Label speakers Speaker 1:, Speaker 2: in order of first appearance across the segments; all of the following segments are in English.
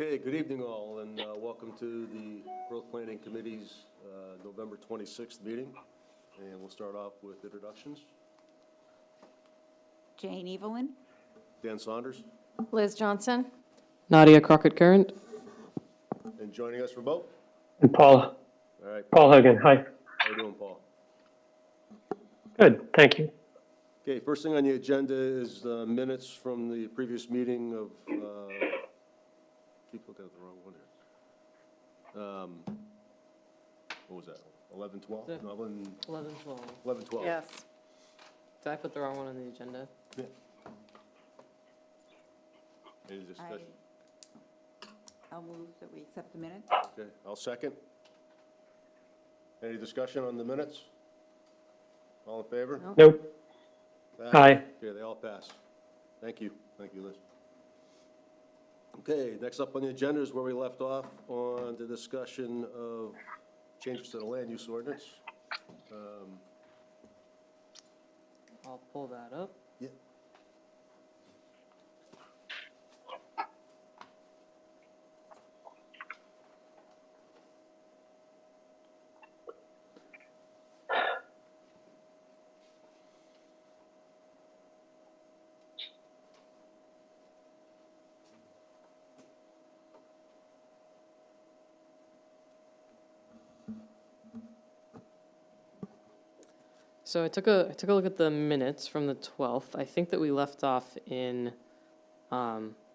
Speaker 1: Okay, good evening all, and welcome to the Growth Planning Committee's November 26th meeting. And we'll start off with introductions.
Speaker 2: Jane Evelyn.
Speaker 1: Dan Saunders.
Speaker 3: Liz Johnson.
Speaker 4: Nadia Crockett-Current.
Speaker 1: And joining us remote.
Speaker 5: And Paul.
Speaker 1: All right.
Speaker 5: Paul Hogan, hi.
Speaker 1: How you doing, Paul?
Speaker 5: Good, thank you.
Speaker 1: Okay, first thing on the agenda is the minutes from the previous meeting of, keep looking at the wrong one here. What was that, 11/12? No,
Speaker 4: 11/12.
Speaker 1: 11/12.
Speaker 3: Yes.
Speaker 4: Did I put the wrong one on the agenda?
Speaker 1: Yeah. Any discussion?
Speaker 2: I'll move that we accept the minutes.
Speaker 1: Okay, I'll second. Any discussion on the minutes? All in favor?
Speaker 4: No.
Speaker 5: Nope.
Speaker 1: Aye. Okay, they all pass. Thank you. Thank you, Liz. Okay, next up on the agenda is where we left off on the discussion of changes to the land use ordinance.
Speaker 4: I'll pull that up.
Speaker 1: Yeah.
Speaker 4: So I took a look at the minutes from the 12th. I think that we left off in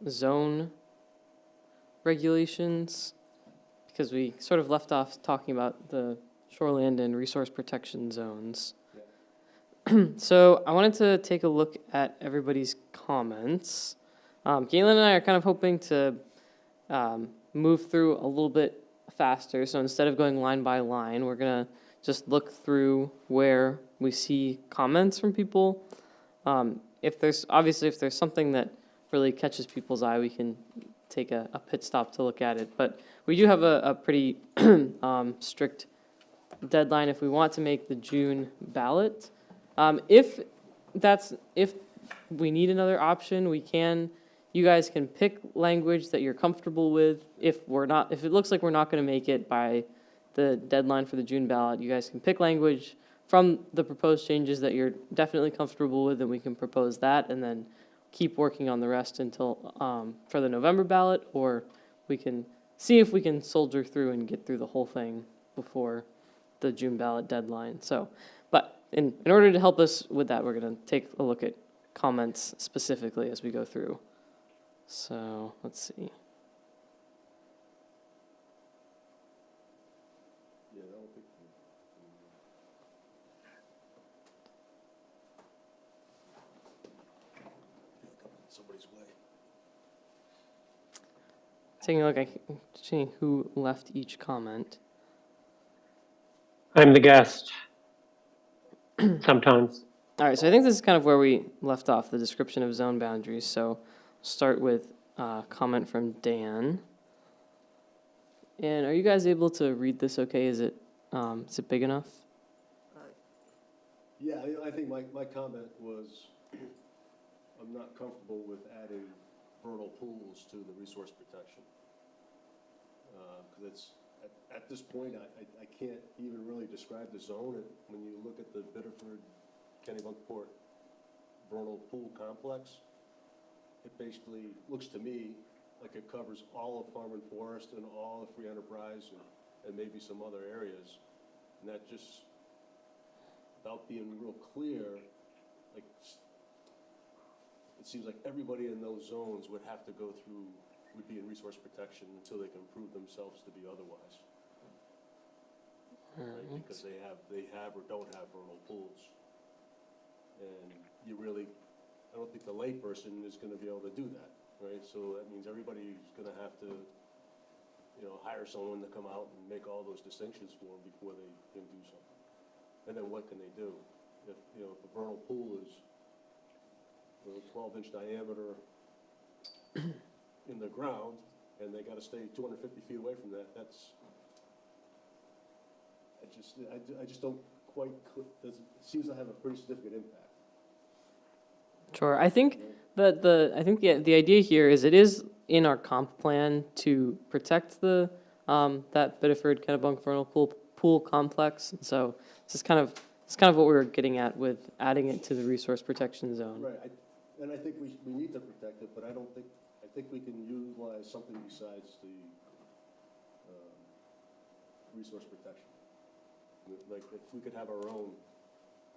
Speaker 4: zone regulations because we sort of left off talking about the shoreland and resource protection zones. So I wanted to take a look at everybody's comments. Galen and I are kind of hoping to move through a little bit faster. So instead of going line by line, we're going to just look through where we see comments from people. If there's something that really catches people's eye, we can take a pit stop to look at it. But we do have a pretty strict deadline if we want to make the June ballot. If we need another option, we can. You guys can pick language that you're comfortable with. If it looks like we're not going to make it by the deadline for the June ballot, you guys can pick language from the proposed changes that you're definitely comfortable with, and we can propose that, and then keep working on the rest until for the November ballot, or we can see if we can soldier through and get through the whole thing before the June ballot deadline. So, but in order to help us with that, we're going to take a look at comments specifically as we go through. So let's see.
Speaker 1: Somebody's way.
Speaker 4: Taking a look at seeing who left each comment.
Speaker 5: I'm the guest. Sometimes.
Speaker 4: All right, so I think this is kind of where we left off, the description of zone boundaries. So start with a comment from Dan. And are you guys able to read this okay? Is it big enough?
Speaker 1: Yeah, I think my comment was, I'm not comfortable with adding vernal pools to the resource protection. Because it's, at this point, I can't even really describe the zone. When you look at the Biddeford, Kennebunkport vernal pool complex, it basically looks to me like it covers all of Farm and Forest and all of Free Enterprise and maybe some other areas. And that just, without being real clear, like, it seems like everybody in those zones would have to go through, would be in resource protection until they can prove themselves to be otherwise. Right? Because they have or don't have vernal pools. And you really, I don't think the layperson is gonna be able to do that, right? So that means everybody's gonna have to, hire someone to come out and make all those distinctions for them before they can do something. And then what can they do? If a vernal pool is 12-inch diameter in the ground, and they got to stay 250 feet away from that. I just don't quite. It seems to have a pretty significant impact.
Speaker 4: Sure. I think the idea here is it is in our comp plan to protect the, that Biddeford Kennebunk vernal pool complex. So it's kind of what we were getting at with adding it to the resource protection zone.
Speaker 1: Right, and I think we need to protect it, but I think we can utilize something besides the resource protection. Like, if we could have our own,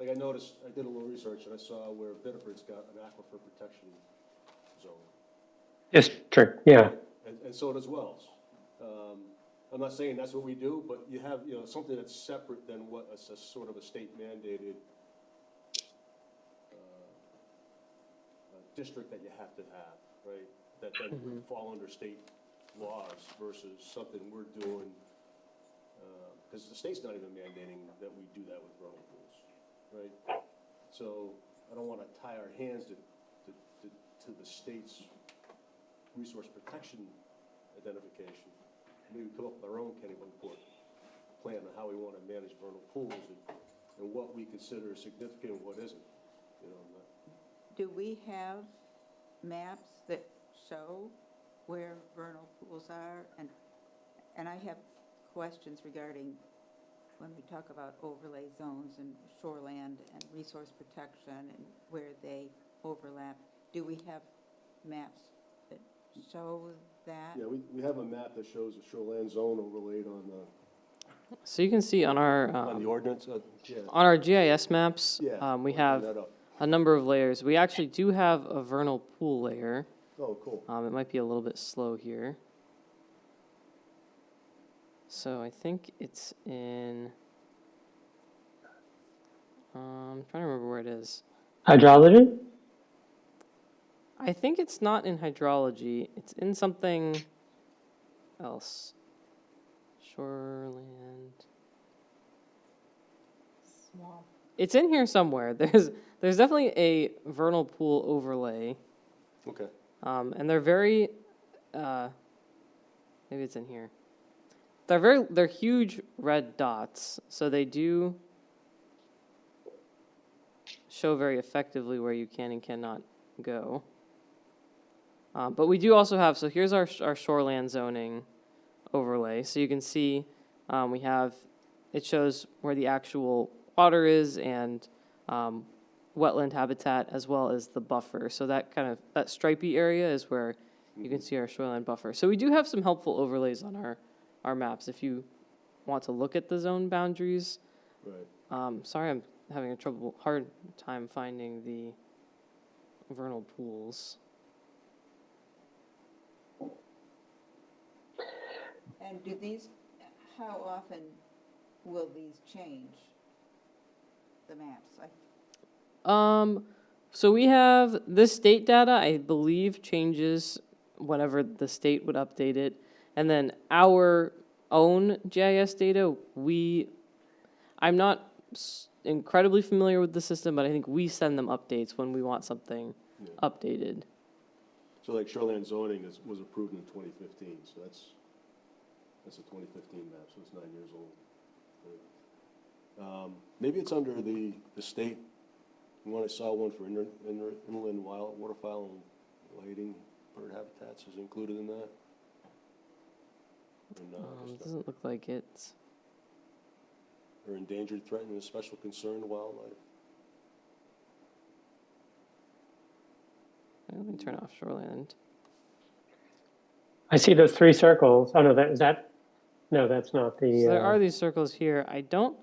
Speaker 1: like I noticed, I did a little research and I saw where Biddeford's got an aquifer protection zone.
Speaker 3: District, yeah.
Speaker 1: And so does Wells. I'm not saying that's what we do, but you have, something that's separate than what a sort of a state mandated district that you have to have, right? That then would fall under state laws versus something we're doing, because the state's not even mandating that we do that with vernal pools, right? So I don't want to tie our hands to the state's resource protection identification. Maybe come up with our own Kennebunkport plan on how we want to manage vernal pools and what we consider significant and what isn't,
Speaker 2: Do we have maps that show where vernal pools are? And I have questions regarding when we talk about overlay zones and shoreland and resource protection and where they overlap. Do we have maps that show that?
Speaker 1: Yeah, we have a map that shows the shoreline zone overlaid on the,
Speaker 4: So you can see on our,
Speaker 1: on the ordinance, yeah.
Speaker 4: on our GIS maps,
Speaker 1: Yeah,
Speaker 4: we
Speaker 1: I'll
Speaker 4: have
Speaker 1: bring that up.
Speaker 4: a number of layers. We actually do have a vernal pool layer.
Speaker 1: Oh, cool.
Speaker 4: It might be a little bit slow here. So I think it's in, I'm trying to remember where it is.
Speaker 3: Hydrology?
Speaker 4: I think it's not in hydrology. It's in something else. Shoreland.
Speaker 2: Small.
Speaker 4: It's in here somewhere. There's definitely a vernal pool overlay.
Speaker 1: Okay.
Speaker 4: And they're very, maybe it's in here. They're huge red dots, so they do show very effectively where you can and cannot go. But we do also have, so here's our shoreland zoning overlay. So you can see it shows where the actual water is and wetland habitat as well as the buffer. So that stripy area is where you can see our shoreline buffer. So we do have some helpful overlays on our maps if you want to look at the zone boundaries.
Speaker 1: Right.
Speaker 4: Sorry, I'm having a hard time finding the vernal pools.
Speaker 2: And how often will these change, the maps?
Speaker 4: So we have this state data, I believe, changes whenever the state would update it. And then our own GIS data, I'm not incredibly familiar with the system, but I think we send them updates when we want something updated.
Speaker 1: So like shoreline zoning was approved in 2015, so that's a 2015 map, so it's 9 years old. Maybe it's under the state. I saw one for inland waterfowl and lighting bird habitats is included in that. Or not,
Speaker 4: It doesn't look like it's.
Speaker 1: or endangered, threatened, and special concern wildlife.
Speaker 4: Let me turn off shoreland.
Speaker 3: I see those three circles. Oh, no, no, that's not the.
Speaker 4: So there are these circles here. I don't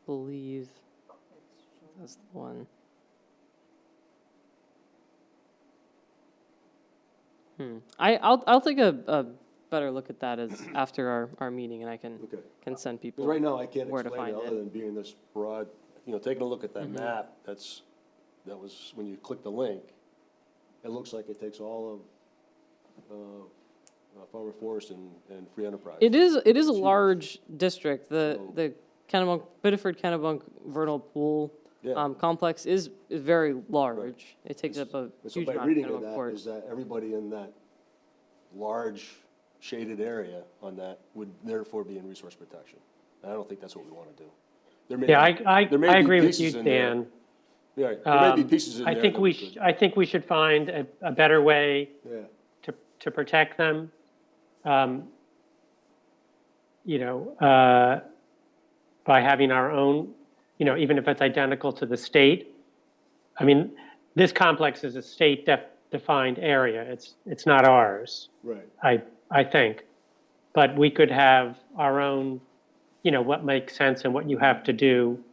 Speaker 4: believe that's the one. I'll take a better look at that after our meeting, and I can send people.
Speaker 1: Because right now I can't
Speaker 4: where to
Speaker 1: explain it
Speaker 4: find
Speaker 1: other than being this broad. Taking a look at that map. That was when you click the link. It looks like it takes all of Farmer Forest and Free Enterprise.
Speaker 4: It is a large district. The Biddeford Kennebunk vernal pool complex is very large.
Speaker 1: Right.
Speaker 4: It takes up a
Speaker 1: So
Speaker 4: huge
Speaker 1: by
Speaker 4: amount
Speaker 1: reading
Speaker 4: of
Speaker 1: of that
Speaker 4: Kennebunkport.
Speaker 1: is that everybody in that large shaded area on that would therefore be in resource protection. And I don't think that's what we want to do. There may
Speaker 3: Yeah,
Speaker 1: be-
Speaker 3: I
Speaker 1: there may be
Speaker 3: agree with you,
Speaker 1: pieces in there.
Speaker 3: Dan.
Speaker 1: Yeah, there may be
Speaker 3: Um,
Speaker 1: pieces in
Speaker 3: I
Speaker 1: there
Speaker 3: think
Speaker 1: that
Speaker 3: we,
Speaker 1: could.
Speaker 3: I think we should find a better way
Speaker 1: Yeah,
Speaker 3: to protect them. Um, you know, by having our own, you know, even if it's identical to the state. I mean, this complex is a state defined area. It's not ours,
Speaker 1: right,
Speaker 3: I think. But we could have our own, you know, what makes sense and what you have to do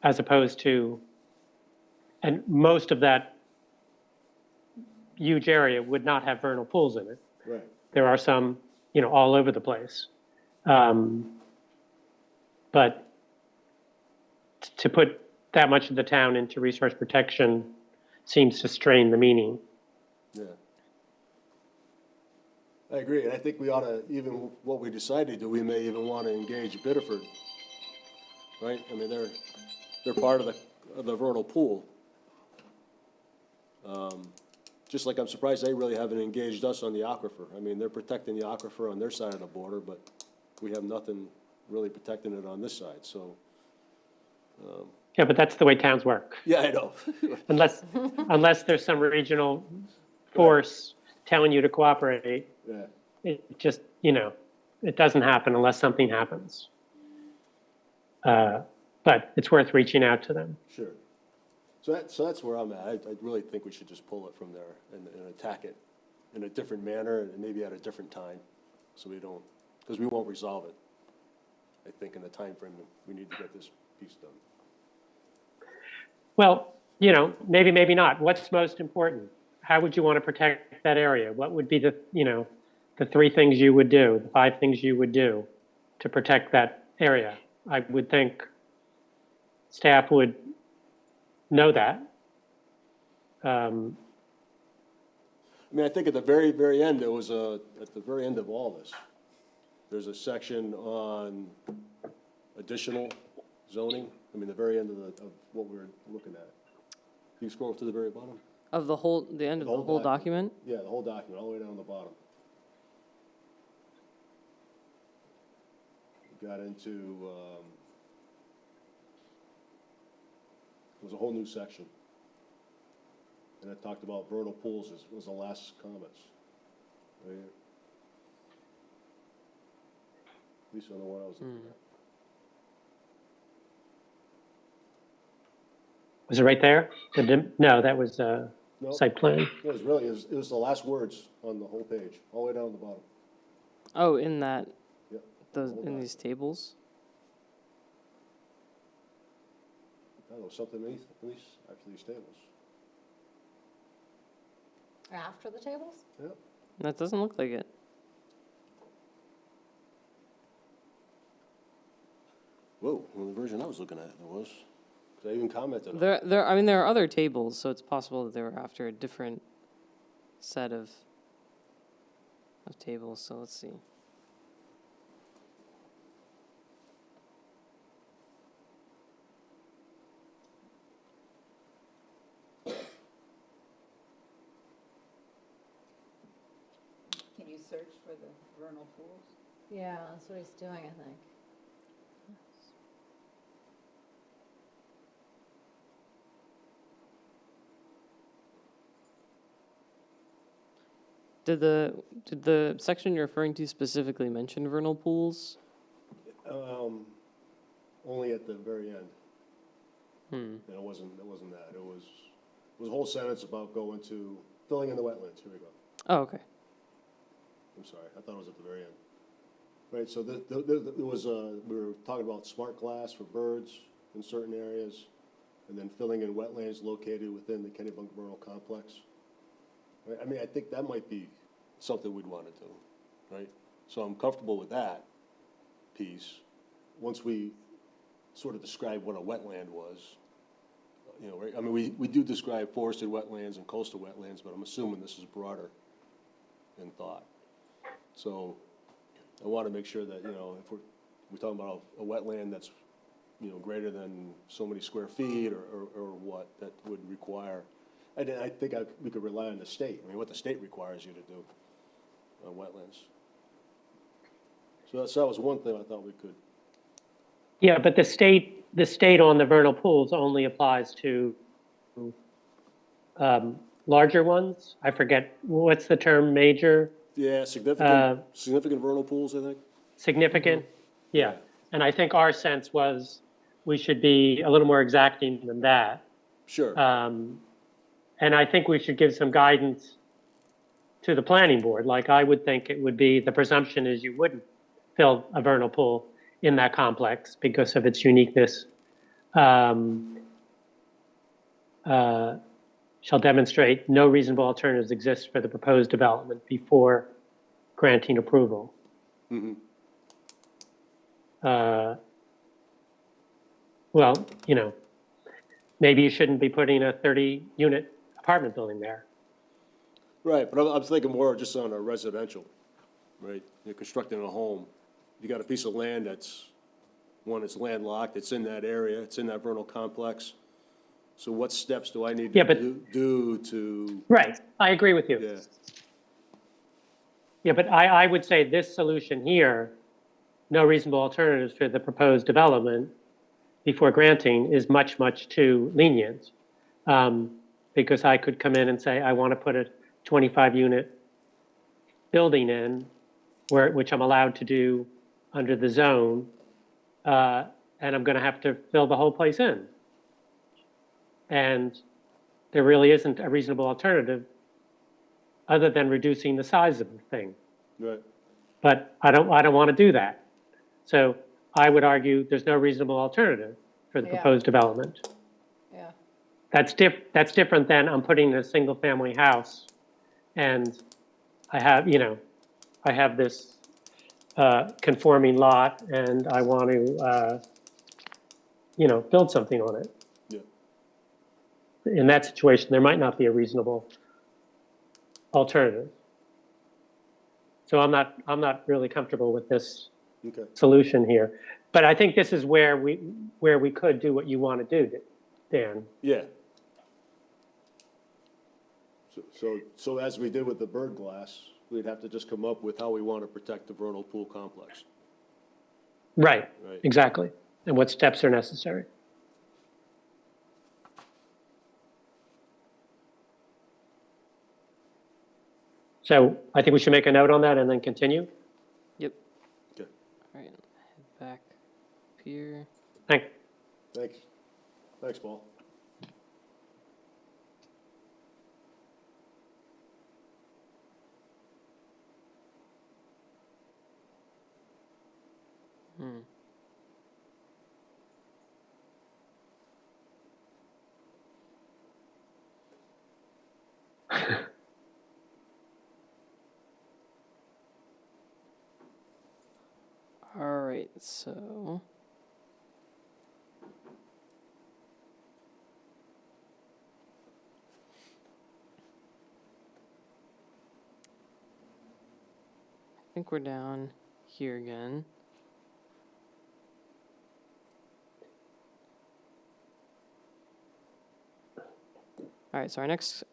Speaker 3: as opposed to, and most of that huge area would not have vernal pools in it.
Speaker 1: right.
Speaker 3: There are some, you know, all over the place. But to put that much of the town into resource protection seems to strain the meaning.
Speaker 1: Yeah. I agree, and I think we ought to, even what we decide to do, we may even want to engage Biddeford, right? I mean, they're part of the vernal pool. Just like I'm surprised they really haven't engaged us on the aquifer. I mean, they're protecting the aquifer on their side of the border, but we have nothing really protecting it on this side, so.
Speaker 3: Yeah, but that's the way towns work.
Speaker 1: Yeah, I know.
Speaker 3: Unless there's some regional force telling you to cooperate,
Speaker 1: Yeah,
Speaker 3: it just, you know, it doesn't happen unless something happens. But it's worth reaching out to them.
Speaker 1: sure. So that's where I'm at. I really think we should just pull it from there and attack it in a different manner and maybe at a different time, so we don't, because we won't resolve it, I think, in the time frame that we need to get this piece done.
Speaker 3: Well, you know, maybe not. What's most important? How would you want to protect that area? What would be the, you know, the 3 things you would do, the 5 things you would do to protect that area? I would think staff would know that.
Speaker 1: I mean, I think at the very, very end, there was at the very end of all this, there's a section on additional zoning. I mean, the very end of what we're looking at. Can you scroll to the very bottom?
Speaker 4: Of the end of the whole document?
Speaker 1: Yeah, the whole document, all the way down to the bottom. We got into, it was a whole new section. And it talked about vernal pools was the last comments. Right here. At least I know what I was looking at.
Speaker 3: Was it right there? No, that was
Speaker 1: No,
Speaker 3: site plan.
Speaker 1: it was it was the last words on the whole page, all the way down to the bottom.
Speaker 4: Oh, in that,
Speaker 1: Yep.
Speaker 4: in these tables?
Speaker 1: I don't know, something beneath after these tables.
Speaker 5: After the tables?
Speaker 1: Yep.
Speaker 4: That doesn't look like it.
Speaker 1: Whoa, well, the version I was looking at, there was, because I even commented on it.
Speaker 4: I mean, there are other tables, so it's possible that they were after a different set of tables, so let's see.
Speaker 2: Can you search for the vernal pools?
Speaker 5: Yeah, that's what he's doing, I think.
Speaker 4: Did the section you're referring to specifically mention vernal pools?
Speaker 1: Only at the very end. And it wasn't that. It was a whole sentence about filling in the wetlands. Here we go.
Speaker 4: Oh, okay.
Speaker 1: I'm sorry, I thought it was at the very end. Right, so there was we were talking about smart glass for birds in certain areas, and then filling in wetlands located within the Kennebunkport Vernal Complex. Right, I mean, I think that might be something we'd want to do, right? So I'm comfortable with that piece. Once we sort of describe what a wetland was, you know, right? I mean, we do describe forested wetlands and coastal wetlands, but I'm assuming this is broader in thought. So I want to make sure that, you know, if we're talking about a wetland that's, you know, greater than so many square feet or what, that would require, I think we could rely on the state. I mean, what the state requires you to do on wetlands. So that was one thing I thought we could.
Speaker 3: Yeah, but the state on the vernal pools only applies to larger ones. I forget, what's the term, major,
Speaker 1: Yeah, significant vernal pools, I think.
Speaker 3: significant? Yeah. And I think our sense was we should be a little more exacting than that.
Speaker 1: Sure.
Speaker 3: And I think we should give some guidance to the planning board. Like I would think it would be, the presumption is you wouldn't fill a vernal pool in that complex because of its uniqueness. Shall demonstrate no reasonable alternatives exist for the proposed development before granting approval.
Speaker 1: Mhm.
Speaker 3: Well, you know, maybe you shouldn't be putting a 30-unit apartment building there.
Speaker 1: Right, but I'm thinking more just on a residential, right? You're constructing a home. You got a piece of land that's, one, it's landlocked, it's in that area, it's in that vernal complex. So what steps do I need
Speaker 3: Yeah,
Speaker 1: to
Speaker 3: but-
Speaker 1: do to,
Speaker 3: Right, I agree with you.
Speaker 1: yeah,
Speaker 3: Yeah, but I would say this solution here, no reasonable alternatives for the proposed development before granting, is much, much too lenient. Because I could come in and say, I want to put a 25-unit building in, which I'm allowed to do under the zone, and I'm going to have to fill the whole place in. And there really isn't a reasonable alternative other than reducing the size of the thing.
Speaker 1: right,
Speaker 3: But I don't want to do that. So I would argue there's no reasonable alternative for the
Speaker 5: Yeah.
Speaker 3: proposed development.
Speaker 5: Yeah.
Speaker 3: That's different than I'm putting in a single-family house, and I have this conforming lot, and I want to, build something on it.
Speaker 1: yeah.
Speaker 3: In that situation, there might not be a reasonable alternative. So I'm not really comfortable with this
Speaker 1: Okay,
Speaker 3: solution here. But I think this is where we could do what you want to do, Dan.
Speaker 1: yeah. So as we did with the bird glass, we'd have to just come up with how we want to protect the vernal pool complex.
Speaker 3: Right,
Speaker 1: Right.
Speaker 3: exactly. And what steps are necessary. So I think we should make a note on that and then continue.
Speaker 4: Yep.
Speaker 1: Okay,
Speaker 4: All right, head back up here.
Speaker 3: Thank,
Speaker 1: thanks. Thanks, Paul.
Speaker 4: Hmm. All right, so I think we're down here again. All right, so our next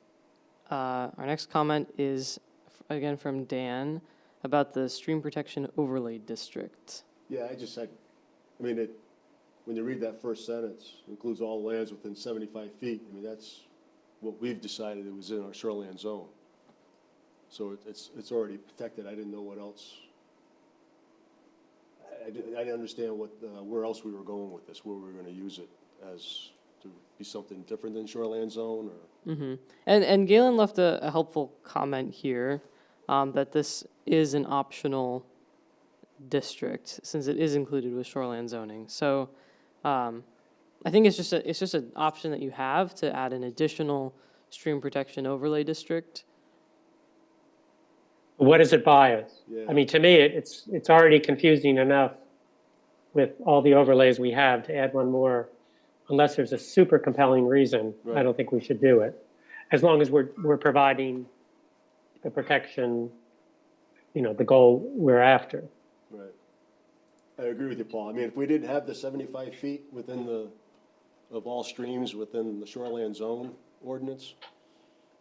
Speaker 4: comment is again from Dan about the stream protection overlay district.
Speaker 1: Yeah, I mean, when you read that first sentence, includes all lands within 75 feet, I mean, that's what we've decided it was in our shoreline zone. So it's already protected, I didn't know what else. I didn't understand where else we were going with this, where we were gonna use it as, to be something different than shoreline zone, or?
Speaker 4: Mm-hmm. And Galen left a helpful comment here that this is an optional district since it is included with shoreline zoning. So I think it's just an option that you have to add an additional stream protection overlay district.
Speaker 3: what does it buy us?
Speaker 1: Yeah.
Speaker 3: I mean, to me, it's already confusing enough with all the overlays we have. To add one more, unless there's a super compelling reason, I
Speaker 1: Right.
Speaker 3: don't think we should do it. As long as we're providing the protection, the goal we're after.
Speaker 1: Right. I agree with you, Paul. I mean, if we didn't have the 75 feet of all streams within the shoreline zone ordinance,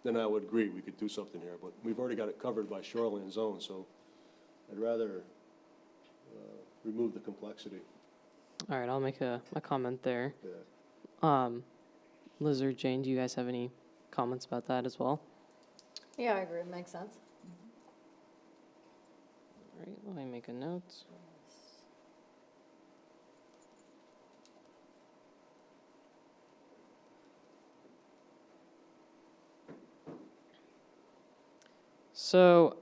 Speaker 1: then I would agree, we could do something here, but we've already got it covered by shoreline zone, so I'd rather remove the complexity.
Speaker 4: All right, I'll make a comment there.
Speaker 1: Yeah.
Speaker 4: Liz or Jane, do you guys have any comments about that as well.
Speaker 5: Yeah, I agree, it makes sense.
Speaker 4: All right, let me make a note. So,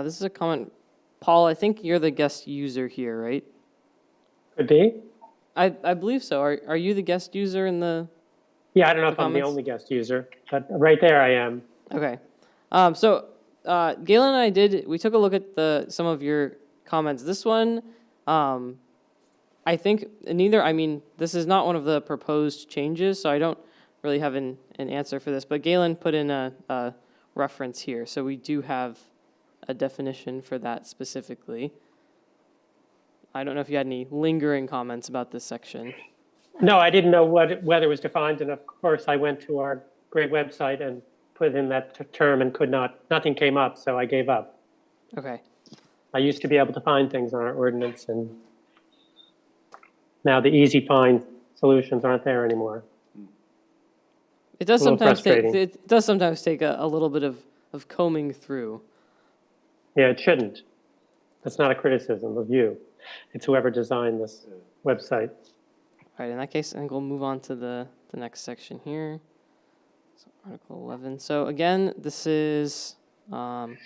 Speaker 4: this is a comment. Paul, I think you're the guest user here, right?
Speaker 3: Could be.
Speaker 4: I believe so. Are you the guest user in the?
Speaker 3: Yeah, I don't know
Speaker 4: The
Speaker 3: if I'm the
Speaker 4: comments?
Speaker 3: only guest user, but right there I am.
Speaker 4: Okay. So, Galen and we took a look at some of your comments. This one, I think this is not one of the proposed changes, so I don't really have an answer for this, but Galen put in a reference here, so we do have a definition for that specifically. I don't know if you had any lingering comments about this section.
Speaker 3: No, I didn't know whether it was defined, and of course I went to our great website and put in that term and nothing came up, so I gave up.
Speaker 4: Okay.
Speaker 3: I used to be able to find things on our ordinance, and now the easy find solutions aren't there anymore.
Speaker 4: It does
Speaker 3: A little
Speaker 4: sometimes
Speaker 3: frustrating.
Speaker 4: it does sometimes take a little bit of combing through.
Speaker 3: Yeah, it shouldn't. That's not a criticism of you. It's whoever designed this website.
Speaker 4: All right, in that case, I think we'll move on to the next section here. So Article 11. So again, this is, let's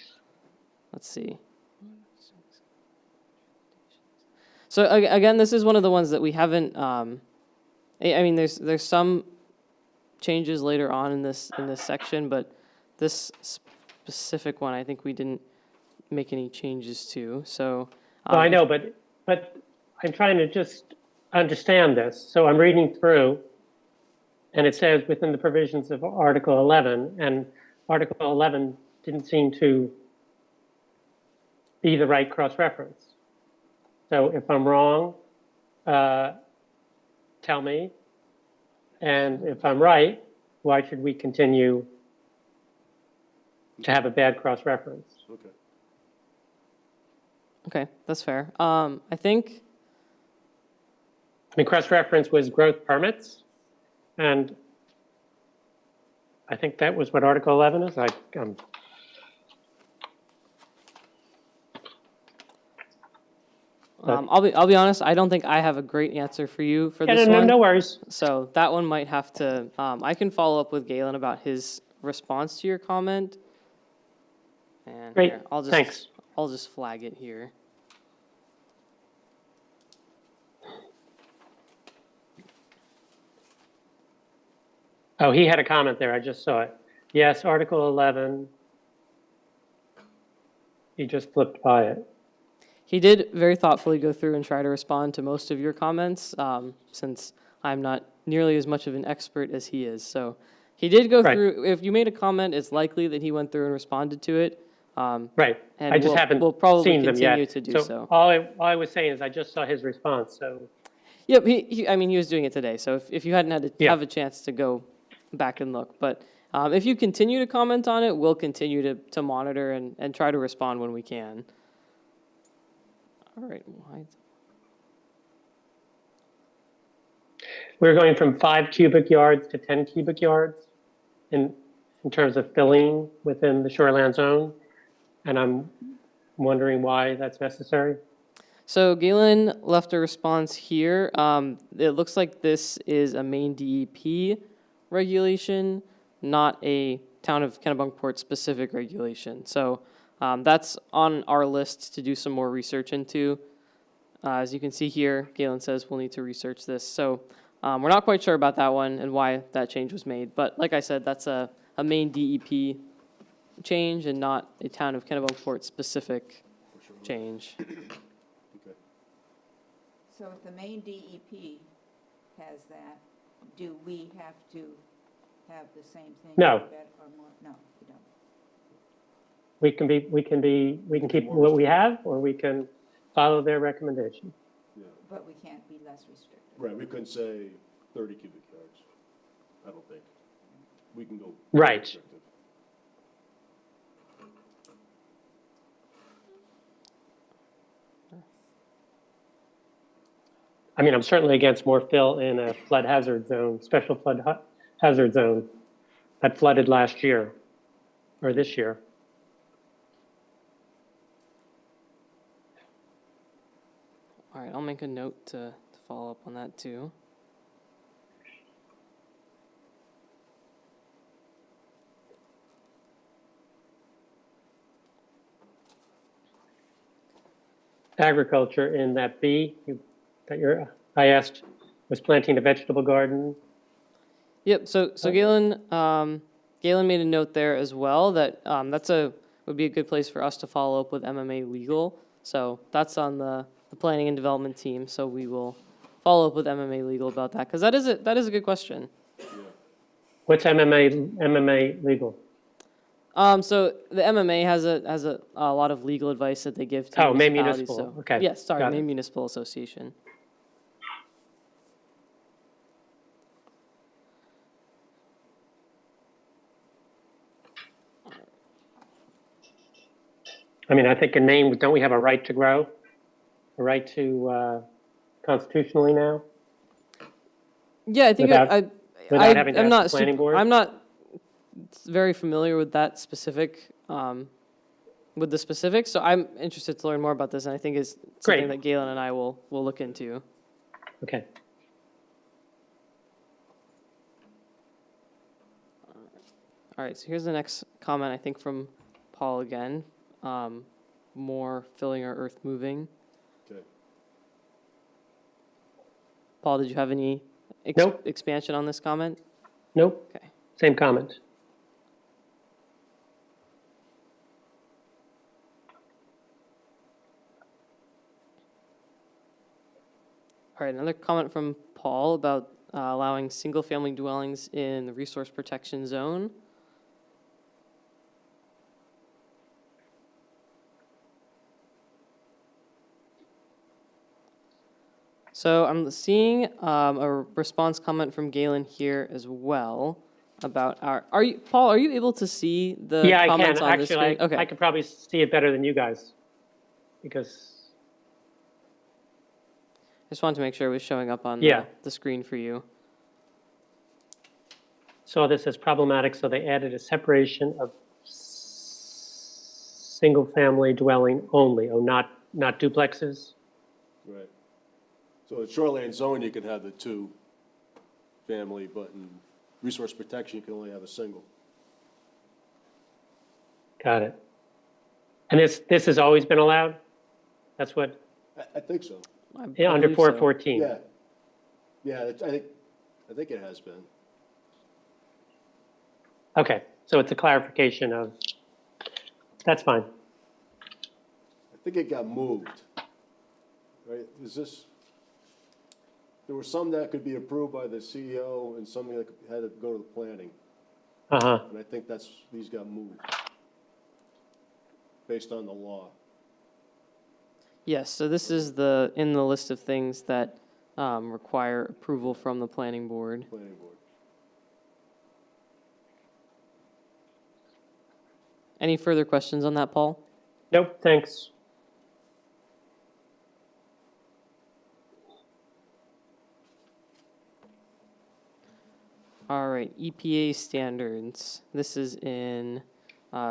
Speaker 4: see. So again, this is one of the ones that we haven't, there's some changes later on in this section, but this specific one, I think we didn't make any changes to. So
Speaker 3: Well, I know, but I'm trying to just understand this. So I'm reading through, and it says within the provisions of Article 11, and Article 11 didn't seem to be the right cross-reference. So if I'm wrong, tell me. And if I'm right, why should we continue to have a bad cross-reference?
Speaker 1: Okay.
Speaker 4: Okay, that's fair. I think,
Speaker 3: I mean, cross-reference was growth permits, and I think that was what Article 11 is.
Speaker 4: I'll be honest, I don't think I have a great answer for you for this one.
Speaker 3: no worries.
Speaker 4: So that one might have to, I can follow up with Galen about his response to your comment. And
Speaker 3: Great,
Speaker 4: here,
Speaker 3: thanks.
Speaker 4: I'll just flag it here.
Speaker 3: Oh, he had a comment there. I just saw it. Yes, Article 11. He just flipped by it.
Speaker 4: He did very thoughtfully go through and try to respond to most of your comments, since I'm not nearly as much of an expert as he is. So he did go
Speaker 3: Right.
Speaker 4: through, if you made a comment, it's likely that he went through and responded to it.
Speaker 3: Right.
Speaker 4: And
Speaker 3: I just haven't
Speaker 4: we'll probably
Speaker 3: seen them
Speaker 4: continue
Speaker 3: yet.
Speaker 4: to do so.
Speaker 3: All I was saying is I just saw his response. So
Speaker 4: Yep, he was doing it today, so if you hadn't had to
Speaker 3: Yeah.
Speaker 4: have a chance to go back and look. But if you continue to comment on it, we'll continue to monitor and try to respond when we can. All right.
Speaker 3: we're going from 5 cubic yards to 10 cubic yards in terms of filling within the shoreland zone. And I'm wondering why that's necessary.
Speaker 4: So Galen left a response here. It looks like this is a Maine DEP regulation, not a town of Kennebunkport specific regulation. So that's on our list to do some more research into. As you can see here, Galen says we'll need to research this. So we're not quite sure about that one and why that change was made. But like I said, that's a Maine DEP change and not a town of Kennebunkport specific change.
Speaker 1: Okay.
Speaker 2: So if the main DEP has that, do we have to have the same thing?
Speaker 3: No.
Speaker 2: or more? No, we don't.
Speaker 3: We can keep what we have, or we can follow their recommendation.
Speaker 1: Yeah.
Speaker 2: But we can't be less restrictive.
Speaker 1: Right, we couldn't say 30 cubic yards, I don't think. We can go.
Speaker 3: Right.
Speaker 1: restrictive.
Speaker 3: I mean, I'm certainly against more fill in a flood hazard zone, special flood hazard zone. that flooded last year or this year.
Speaker 4: All right, I'll make a note to follow up on that too.
Speaker 3: Agriculture in that B I asked, was planting a vegetable garden.
Speaker 4: Yep. So Galen, Galen made a note there as well that would be a good place for us to follow up with MMA Legal. So that's on the planning and development team. So we will follow up with MMA Legal about that because that is a good question.
Speaker 3: What's MMA legal?
Speaker 4: So the MMA has a lot of legal advice that they give to
Speaker 3: Oh, Maine
Speaker 4: municipalities.
Speaker 3: Municipal.
Speaker 4: So
Speaker 3: Okay.
Speaker 4: yes, sorry,
Speaker 3: Got it.
Speaker 4: Maine Municipal Association.
Speaker 3: I mean, I think in Maine, don't we have a right to grow? A right to constitutionally now?
Speaker 4: Yeah, I think
Speaker 3: Without having to
Speaker 4: I'm
Speaker 3: ask
Speaker 4: not
Speaker 3: the planning board?
Speaker 4: I'm not very familiar with that specific with the specifics, so I'm interested to learn more about this, and I think it's something
Speaker 3: Great.
Speaker 4: that Galen and I will look into.
Speaker 3: Okay.
Speaker 4: All right, so here's the next comment, I think from Paul again. More filling our earth moving.
Speaker 1: Okay.
Speaker 4: Paul, did you have any
Speaker 3: Nope.
Speaker 4: expansion on this comment?
Speaker 3: Nope.
Speaker 4: Okay.
Speaker 3: Same comment.
Speaker 4: All right, another comment from Paul about allowing single-family dwellings in the resource protection zone. So I'm seeing a response comment from Galen here as well about Paul, are you able to see the
Speaker 3: Yeah, I can.
Speaker 4: comments on this
Speaker 3: Actually,
Speaker 4: screen? Okay.
Speaker 3: I could probably see it better than you guys because,
Speaker 4: I just wanted to make sure it was showing up on
Speaker 3: Yeah.
Speaker 4: the screen for you.
Speaker 3: saw this as problematic, so they added a separation of single-family dwelling only, not duplexes.
Speaker 1: Right. So in shoreline zone, you could have the two family, but in resource protection, you can only have a single.
Speaker 3: Got it. And this has always been allowed? That's what,
Speaker 1: I think so.
Speaker 4: I
Speaker 3: under
Speaker 4: believe so.
Speaker 3: 414?
Speaker 1: Yeah. Yeah, I think it has been.
Speaker 3: Okay, so it's a clarification of, that's fine.
Speaker 1: I think it got moved. Right, there were some that could be approved by the CEO and some that had to go to the planning.
Speaker 3: Uh-huh.
Speaker 1: And I think these got moved based on the law.
Speaker 4: Yes, so this is in the list of things that require approval from the planning board.
Speaker 1: Planning board.
Speaker 4: Any further questions on that, Paul?
Speaker 3: Nope, thanks.
Speaker 4: All right, EPA standards. This is in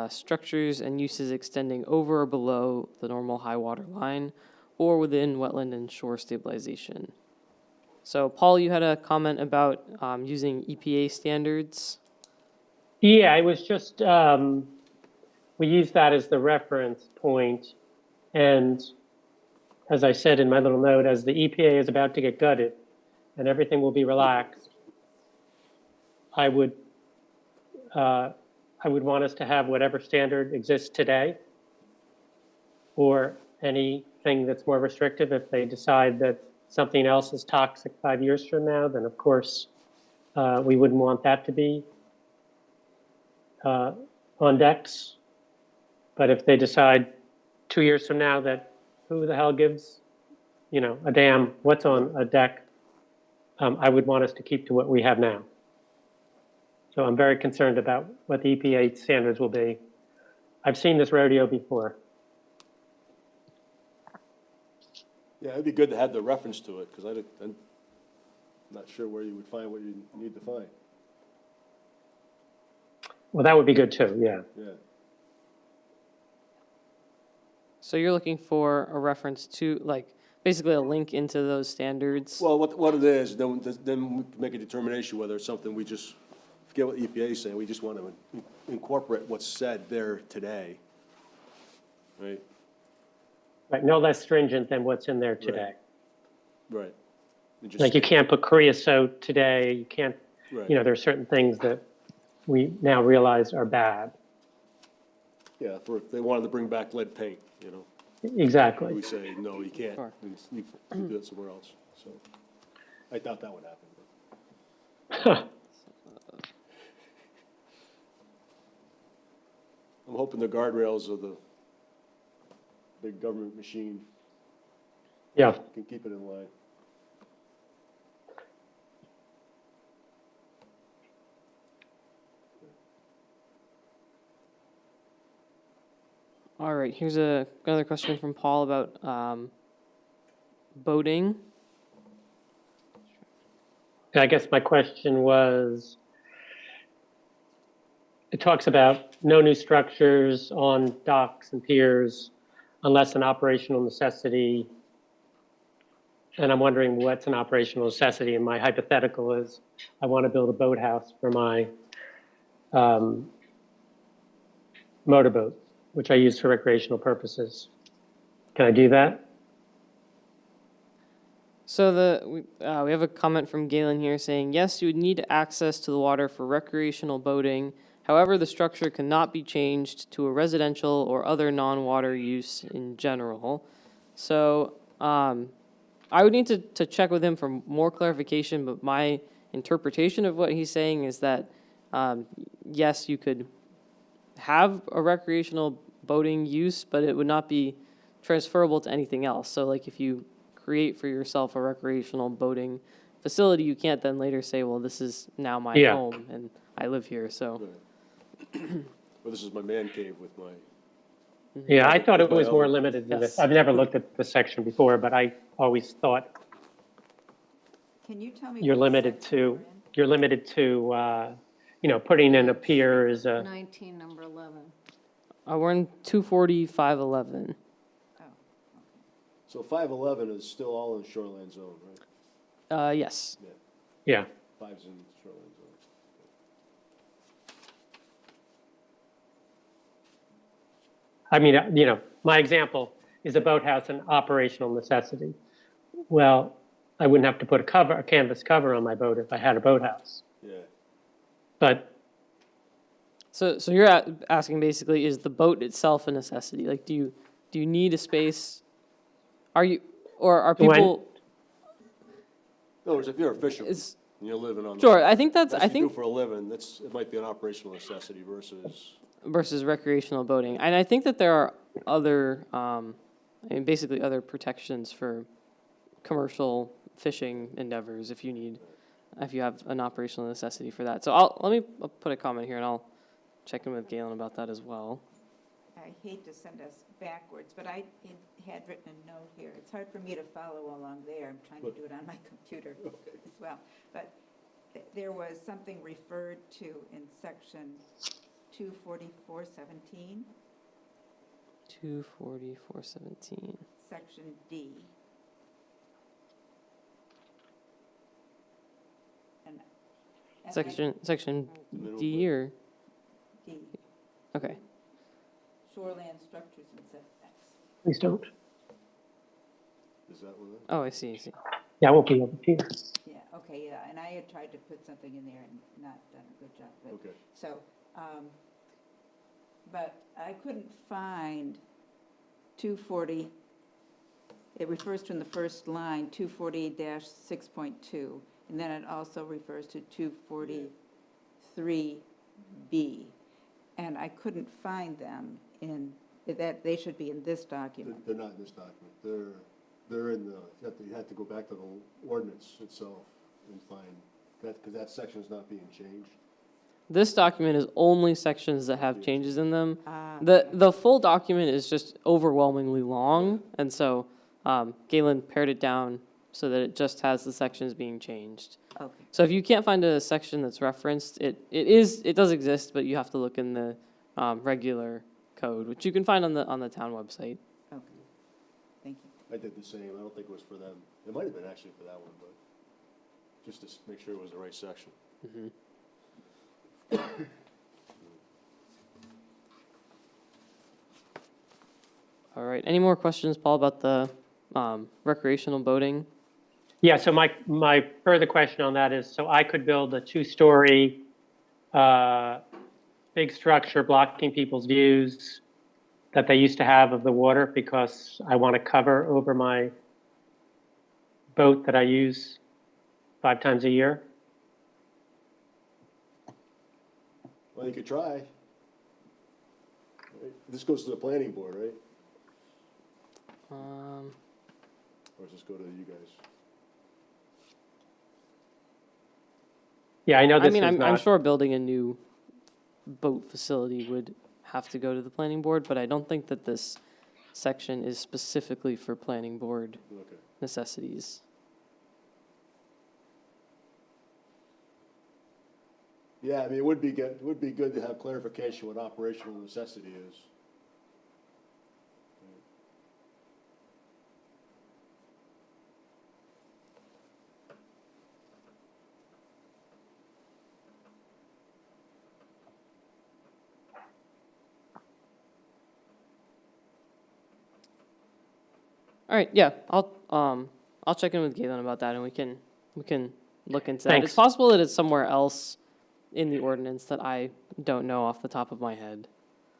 Speaker 4: structures and uses extending over or below the normal high water line or within wetland and shore stabilization. So, Paul, you had a comment about using EPA standards.
Speaker 3: Yeah, it was just, we use that as the reference point. And as I said in my little note, as the EPA is about to get gutted and everything will be relaxed, I would want us to have whatever standard exists today or anything that's more restrictive. If they decide that something else is toxic 5 years from now, then of course we wouldn't want that to be on decks. But if they decide 2 years from now that who the hell gives, a damn what's on a deck, I would want us to keep to what we have now. So I'm very concerned about what the EPA standards will be. I've seen this rodeo before.
Speaker 1: Yeah, it'd be good to have the reference to it, because I'm not sure where you would find what you need to find.
Speaker 3: Well, that would be good too, yeah.
Speaker 1: Yeah.
Speaker 4: So you're looking for a reference to, like, basically a link into those standards?
Speaker 1: Well, what it is, then we can make a determination whether it's something we just, forget what EPA is saying, we just want to incorporate what's said there today. Right?
Speaker 3: Right, no less stringent than what's in there today.
Speaker 1: Right. And just-
Speaker 3: Like you can't put creosote today, you can't,
Speaker 1: Right.
Speaker 3: you know, there are certain things that we now realize are bad.
Speaker 1: Yeah, if they wanted to bring back lead paint, you know,
Speaker 3: Exactly.
Speaker 1: we say, no, you can't,
Speaker 4: Sure.
Speaker 1: you do it somewhere else, so. I thought that would happen. I'm hoping the guardrails of the big government machine
Speaker 3: Yeah,
Speaker 1: can keep it in line.
Speaker 4: All right, here's another question from Paul about boating.
Speaker 3: I guess my question was, it talks about no new structures on docks and piers unless an operational necessity. And I'm wondering what's an operational necessity, and my hypothetical is, I want to build a boathouse for my motorboat, which I use for recreational purposes. Can I do that?
Speaker 4: So we have a comment from Galen here saying, yes, you would need access to the water for recreational boating. However, the structure cannot be changed to a residential or other non-water use in general. So I would need to check with him for more clarification, but my interpretation of what he's saying is that, yes, you could have a recreational boating use, but it would not be transferable to anything else. So like if you create for yourself a recreational boating facility, you can't then later say, well, this is now my
Speaker 3: Yeah.
Speaker 4: home and I live here, so.
Speaker 1: Well, this is my man cave with my,
Speaker 3: Yeah, I thought it was more
Speaker 1: Well,
Speaker 3: limited than this.
Speaker 4: yes.
Speaker 3: I've never looked at the section before, but I always thought
Speaker 2: Can you tell me?
Speaker 3: you're
Speaker 2: what
Speaker 3: limited
Speaker 2: section we're
Speaker 3: to,
Speaker 2: in?
Speaker 3: you're limited to, you know, putting in a pier is a,
Speaker 5: 19, number 11.
Speaker 4: We're in 245.11.
Speaker 2: Oh,
Speaker 1: so 511 is still all in shoreline zone, right?
Speaker 4: Yes.
Speaker 3: yeah.
Speaker 1: 5's in shoreline zone.
Speaker 3: I mean, you know, my example is a boathouse an operational necessity. Well, I wouldn't have to put a canvas cover on my boat if I had a boathouse.
Speaker 1: Yeah.
Speaker 3: But
Speaker 4: So you're asking basically, is the boat itself a necessity? Like, do you need a space? Are
Speaker 3: Do I-
Speaker 4: people?
Speaker 1: In other words, if you're a fisherman
Speaker 4: Is
Speaker 1: and you're living on the.
Speaker 4: sure. I think
Speaker 1: That's you do for a living, it might be an operational necessity versus,
Speaker 4: recreational boating, and I think that there are other, basically other protections for commercial fishing endeavors if you have an operational necessity for that. So I'll put a comment here and I'll check in with Galen about that as well.
Speaker 2: I hate to send us backwards, but I had written a note here. It's hard for me to follow along there. I'm trying to do it on my computer as well. But there was something referred to in section 244.17,
Speaker 4: 244.17.
Speaker 2: section D. And
Speaker 4: Section
Speaker 1: middle
Speaker 4: D or
Speaker 2: D,
Speaker 4: okay.
Speaker 2: shoreland structures and setbacks.
Speaker 3: please don't.
Speaker 1: is that what
Speaker 4: Oh, I see.
Speaker 3: Yeah, I won't be over here.
Speaker 2: Yeah, okay, yeah, and I had tried to put something in there and not done a good job, but,
Speaker 1: Okay.
Speaker 2: so, but I couldn't find 240, it refers to in the first line, 240-6.2, and then it also refers to 243B, and I couldn't find them in, that, they should be in this document.
Speaker 1: They're not in this document. They're in the, you have to go back to the ordinance itself and find that, because that section's not being changed.
Speaker 4: This document is only sections that have changes in them.
Speaker 2: Ah,
Speaker 4: The full document is just overwhelmingly long, and so Galen pared it down so that it just has the sections being changed.
Speaker 2: Okay,
Speaker 4: So if you can't find a section that's referenced, it does exist, but you have to look in the regular code, which you can find on the town website.
Speaker 2: okay. Thank you.
Speaker 1: I did the same. I don't think it was for them. It might have been actually for that one, but just to make sure it was the right section.
Speaker 4: All right. Any more questions, Paul, about the recreational boating?
Speaker 3: Yeah, so my further question on that is, so I could build a 2-story, big structure blocking people's views that they used to have of the water because I want to cover over my boat that I use 5 times a year?
Speaker 1: Well, you could try. Right? This goes to the planning board, right? Or does this go to you guys?
Speaker 3: Yeah, I know
Speaker 4: I
Speaker 3: this
Speaker 4: mean,
Speaker 3: is
Speaker 4: I'm
Speaker 3: not,
Speaker 4: sure building a new boat facility would have to go to the planning board, but I don't think that this section is specifically for planning board
Speaker 1: Okay.
Speaker 4: necessities.
Speaker 1: Yeah, I mean, it would be good to have clarification what operational necessity is.
Speaker 4: All right, yeah, I'll check in with Galen about that, and we can look into that.
Speaker 3: Thanks.
Speaker 4: It's possible that it's somewhere else in the ordinance that I don't know off the top of my head.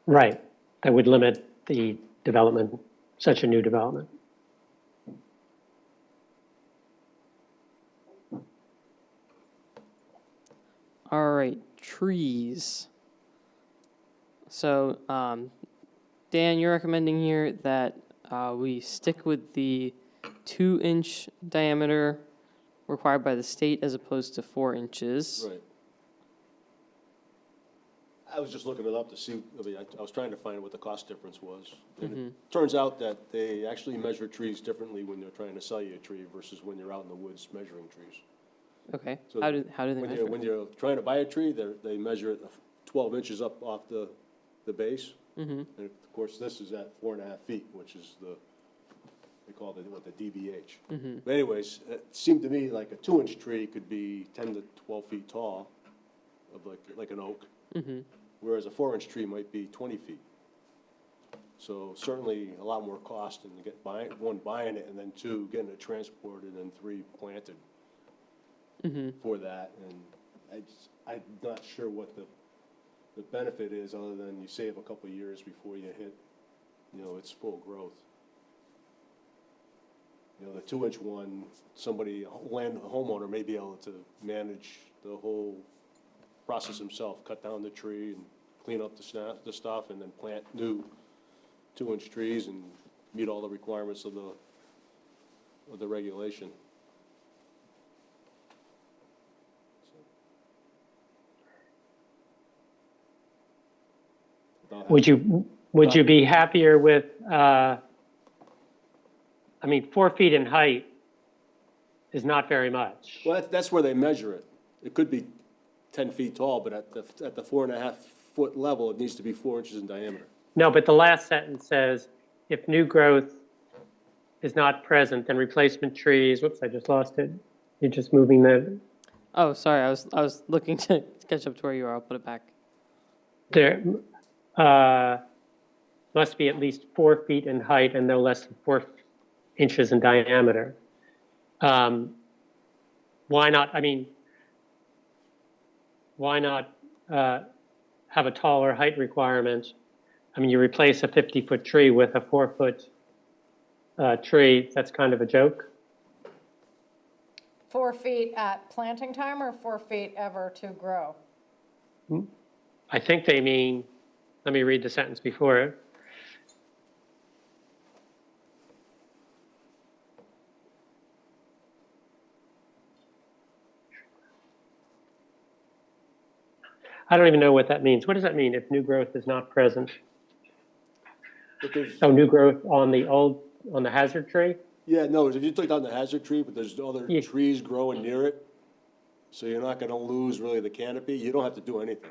Speaker 3: right, that would limit the development, such a new development.
Speaker 4: All right, trees. So, Dan, you're recommending here that we stick with the 2-inch diameter required by the state as opposed to 4 inches.
Speaker 1: Right. I was just looking it up to see, I mean, I was trying to find what the cost difference was. And it turns out that they actually measure trees differently when they're trying to sell you a tree versus when you're out in the woods measuring trees.
Speaker 4: Okay,
Speaker 1: So
Speaker 4: how do they
Speaker 1: When
Speaker 4: measure
Speaker 1: you're,
Speaker 4: it?
Speaker 1: when you're trying to buy a tree, they measure it 12 inches up off the base.
Speaker 4: Mm-hmm.
Speaker 1: And of course, this is at 4.5 feet, which is they call it, what, the DBH.
Speaker 4: Mm-hmm.
Speaker 1: But anyways, it seemed to me like a 2-inch tree could be 10 to 12 feet tall, of like an oak,
Speaker 4: Mm-hmm.
Speaker 1: whereas a 4-inch tree might be 20 feet. So certainly a lot more cost in one, buying it, and then 2, getting it transported, and 3, planted
Speaker 4: Mm-hmm.
Speaker 1: for that. And I'm not sure what the benefit is, other than you save a couple of years before you hit, its full growth. The 2-inch one, a homeowner may be able to manage the whole process himself, cut down the tree and clean up the stuff, and then plant new 2-inch trees and meet all the requirements of the regulation.
Speaker 3: Would you be happier with, 4 feet in height is not very much.
Speaker 1: Well, that's where they measure it. It could be 10 feet tall, but at the 4.5 foot level, it needs to be 4 inches in diameter.
Speaker 3: No, but the last sentence says, if new growth is not present, then replacement trees, whoops, I just lost it. You're just moving the,
Speaker 4: Oh, sorry, I was looking to catch up to where you are. I'll put it back.
Speaker 3: there, must be at least 4 feet in height and no less than 4 inches in diameter. Why not, why not have a taller height requirement? You replace a 50-foot tree with a 4-foot tree, that's kind of a joke.
Speaker 5: 4 feet at planting time or 4 feet ever to grow?
Speaker 3: I think they mean, let me read the sentence before it. I don't even know what that means. What does that mean if new growth is not present?
Speaker 1: But there's,
Speaker 3: Oh, new growth on the hazard tree?
Speaker 1: Yeah, no, if you took down the hazard tree, but there's other
Speaker 3: Yeah.
Speaker 1: trees growing near it, so you're not gonna lose really the canopy, you don't have to do anything.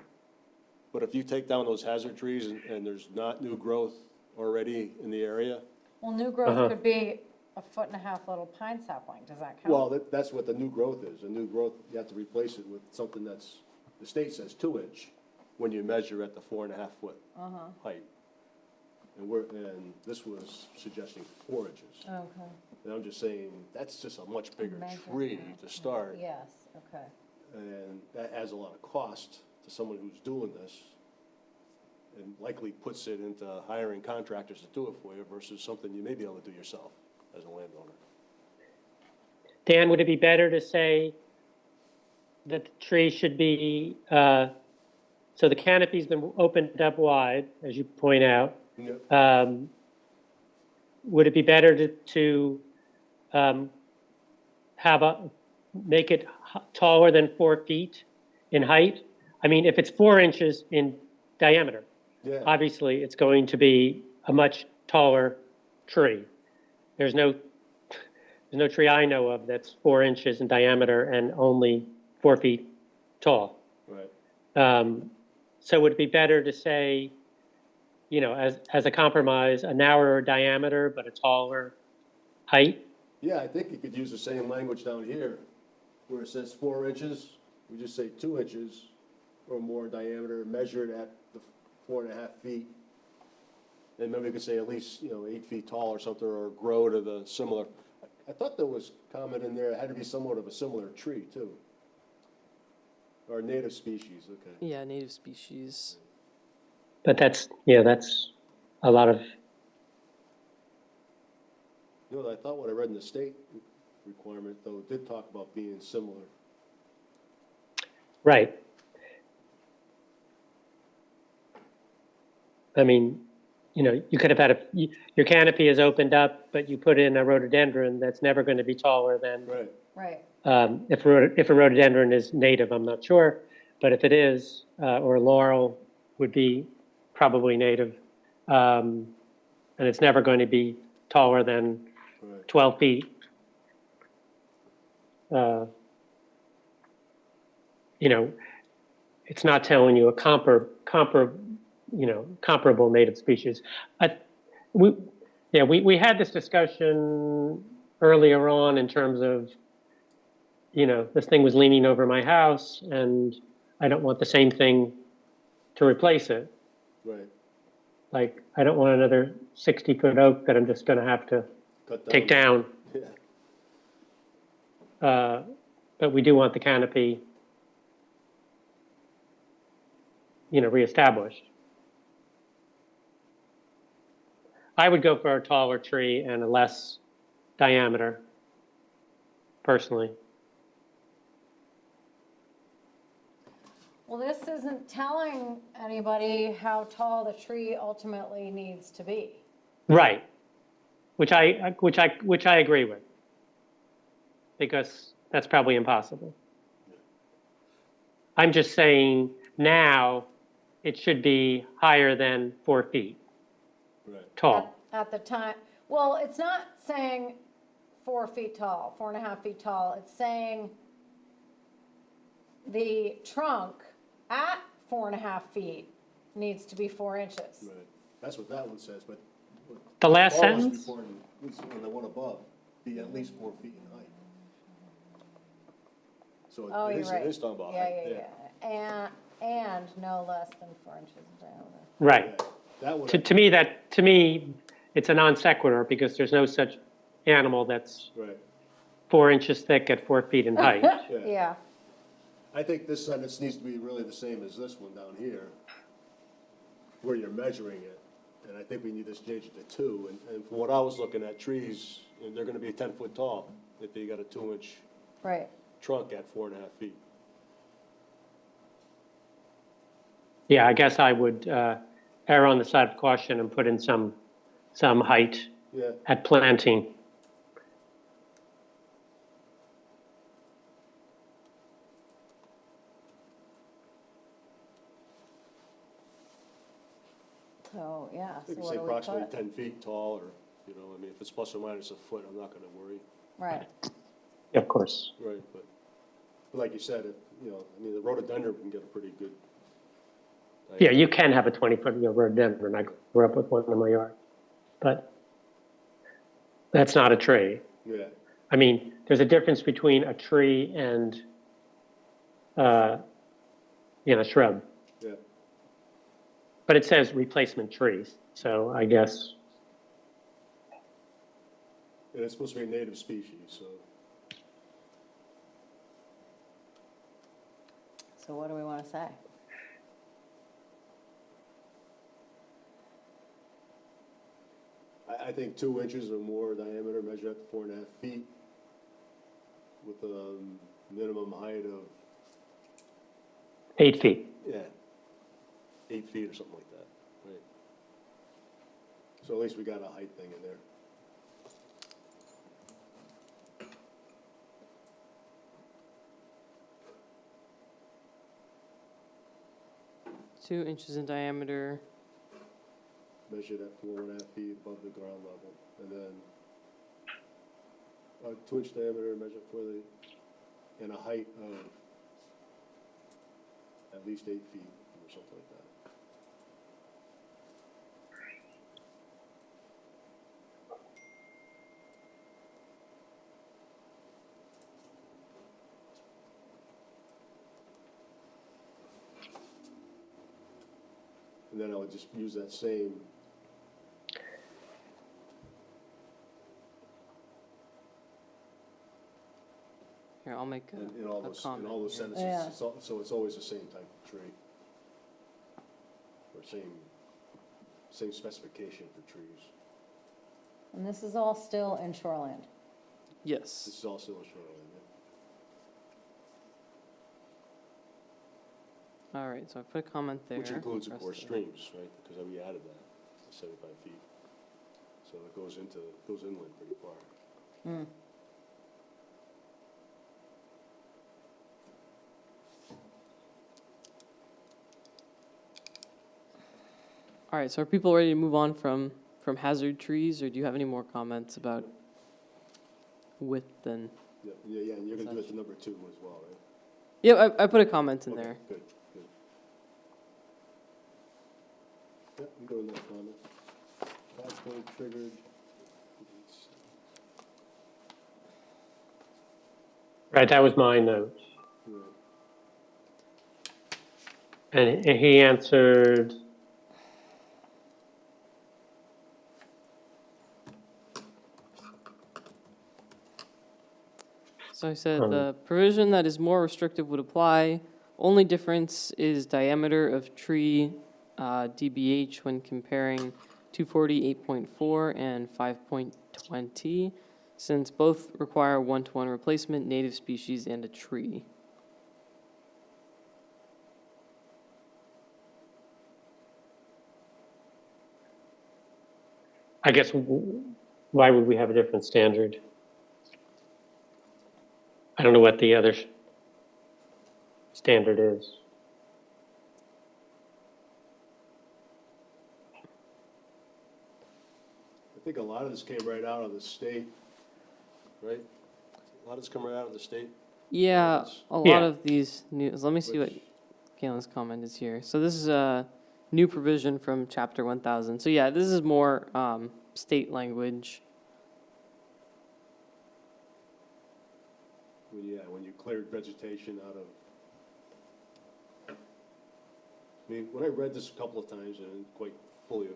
Speaker 1: But if you take down those hazard trees and there's not new growth already in the area,
Speaker 5: Well, new growth could be a 1.5 foot little pine sapling, does that count?
Speaker 1: well, that's what the new growth is. A new growth, you have to replace it with something that's, the state says 2 inch when you measure at the 4.5 foot height. And this was suggesting 4 inches.
Speaker 5: Okay,
Speaker 1: And I'm just saying, that's just a much bigger
Speaker 5: Measure
Speaker 1: tree
Speaker 5: that,
Speaker 1: to start.
Speaker 5: yes, okay.
Speaker 1: And that adds a lot of cost to someone who's doing this and likely puts it into hiring contractors to do it for you versus something you may be able to do yourself as a landowner.
Speaker 3: Dan, would it be better to say that the tree should be, so the canopy's been opened up wide, as you point out.
Speaker 1: Yeah.
Speaker 3: Would it be better to make it taller than 4 feet in height? I mean, if it's 4 inches in diameter,
Speaker 1: Yeah,
Speaker 3: obviously it's going to be a much taller tree. There's no tree I know of that's 4 inches in diameter and only 4 feet tall.
Speaker 1: right.
Speaker 3: So would it be better to say, as a compromise, a narrower diameter but a taller height?
Speaker 1: Yeah, I think you could use the same language down here, where it says 4 inches, we just say 2 inches or more diameter, measured at the 4.5 feet. And maybe we could say at least, 8 feet tall or something, or grow to the similar. I thought there was comment in there, it had to be somewhat of a similar tree too. Or native species, okay.
Speaker 4: Yeah, native species.
Speaker 3: But that's a lot of,
Speaker 1: I thought what I read in the state requirement, though, it did talk about being similar.
Speaker 3: right. I mean, you could have had your canopy is opened up, but you put in a rhododendron that's never going to be taller than,
Speaker 1: Right.
Speaker 5: Right,
Speaker 3: if a rhododendron is native, I'm not sure, but if it is, or laurel would be probably native, and it's never going to be taller than
Speaker 1: Right.
Speaker 3: 12 feet. It's not telling you a comparable native species. We had this discussion earlier on in terms of, this thing was leaning over my house and I don't want the same thing to replace it.
Speaker 1: Right.
Speaker 3: Like, I don't want another 60-foot oak that I'm just going to have to
Speaker 1: Cut
Speaker 3: take down.
Speaker 1: Yeah.
Speaker 3: But we do want the canopy, reestablished. I would go for a taller tree and a less diameter, personally.
Speaker 5: well, this isn't telling anybody how tall the tree ultimately needs to be.
Speaker 3: Right. Which I agree with. Because that's probably impossible. I'm just saying now it should be higher than 4 feet
Speaker 1: Right.
Speaker 3: tall.
Speaker 5: At the time, well, it's not saying 4 feet tall, 4.5 feet tall, it's saying the trunk at 4.5 feet needs to be 4 inches.
Speaker 1: Right. That's what that one says, but.
Speaker 3: The last
Speaker 1: Paul was
Speaker 3: sentence?
Speaker 1: reporting, on the one above, be at least 4 feet in height. So
Speaker 5: Oh,
Speaker 1: it
Speaker 5: you're
Speaker 1: is,
Speaker 5: right.
Speaker 1: it is talking about
Speaker 5: Yeah,
Speaker 1: height,
Speaker 5: yeah. And no less than 4 inches in diameter.
Speaker 3: Right.
Speaker 1: Yeah. That one.
Speaker 3: To me, it's a non sequitur because there's no such animal that's
Speaker 1: Right,
Speaker 3: 4 inches thick at 4 feet in height.
Speaker 1: yeah.
Speaker 5: Yeah,
Speaker 1: I think this sentence needs to be really the same as this one down here, where you're measuring it. And I think we need to change it to 2. And from what I was looking at, trees, and they're gonna be 10 foot tall if you got a 2 inch
Speaker 5: right.
Speaker 1: trunk at 4.5 feet.
Speaker 3: Yeah, I guess I would err on the side of caution and put in some height
Speaker 1: Yeah,
Speaker 3: at planting.
Speaker 5: So, yeah, so
Speaker 1: you could
Speaker 5: what
Speaker 1: say
Speaker 5: do we
Speaker 1: approximately
Speaker 5: put?
Speaker 1: 10 feet tall or you know, I mean, if it's plus or minus a foot, I'm not gonna worry.
Speaker 5: Right.
Speaker 3: Yeah, of course.
Speaker 1: Right, but like you said, if, you know, I mean, the rhododendron can get a pretty good.
Speaker 3: Yeah, you can have a 20-foot, rhododendron. I grew up with one in my yard. But that's not a tree.
Speaker 1: Yeah,
Speaker 3: I mean, there's a difference between a tree and, a shrub.
Speaker 1: yeah,
Speaker 3: But it says replacement trees, so I guess,
Speaker 1: and it's supposed to be a native species, so.
Speaker 5: So what do we want to say?
Speaker 1: I think 2 inches or more diameter, measure up to 4.5 feet, with a minimum height of,
Speaker 3: 8 feet.
Speaker 1: yeah, 8 feet or something like that, right? So at least we got a height thing in there.
Speaker 4: 2 inches in diameter.
Speaker 1: Measured at 4.5 feet above the ground level, and then 2-inch diameter, measured for and a height of at least 8 feet or something like that. And then I would just use that same,
Speaker 4: Here, I'll make
Speaker 1: in all
Speaker 4: a
Speaker 1: those,
Speaker 4: comment
Speaker 1: in all those
Speaker 4: here.
Speaker 1: sentences,
Speaker 5: Yeah.
Speaker 1: so it's always the same type of tree. Or same specification for trees.
Speaker 5: And this is all still in shoreland.
Speaker 1: This
Speaker 4: Yes.
Speaker 1: is also a shoreline, yeah.
Speaker 4: All right, so I put a comment there.
Speaker 1: Which includes, of
Speaker 4: Rest
Speaker 1: course,
Speaker 4: it.
Speaker 1: streams, right, because we added that, 75 feet. So it goes inland pretty far.
Speaker 5: Hmm.
Speaker 4: All right, so are people ready to move on from hazard trees, or do you have any more comments about width and?
Speaker 1: Yeah, and you're gonna do it to number 2 as well, right?
Speaker 4: Yeah, I put a comment in
Speaker 1: Okay,
Speaker 4: there.
Speaker 1: Good. Yep, you go to that comment. 5-point triggered.
Speaker 3: Right, that was my note.
Speaker 1: Right.
Speaker 3: And he answered,
Speaker 4: So I said the provision that is more restrictive would apply. Only difference is diameter of tree DBH when comparing 240.8.4 and 5.20, since both require one-to-one replacement, native species, and a tree.
Speaker 3: I guess, why would we have a different standard? I don't know what the other standard is.
Speaker 1: I think a lot of this came right out of the state, right? A lot of this come right out of the state.
Speaker 4: Yeah, a lot
Speaker 3: Yeah.
Speaker 4: of these let me see what
Speaker 1: Which-
Speaker 4: Galen's comment is here. So this is a new provision from Chapter 1000. So yeah, this is more state language.
Speaker 1: When you cleared vegetation out of, I mean, when I read this a couple of times and quite fully,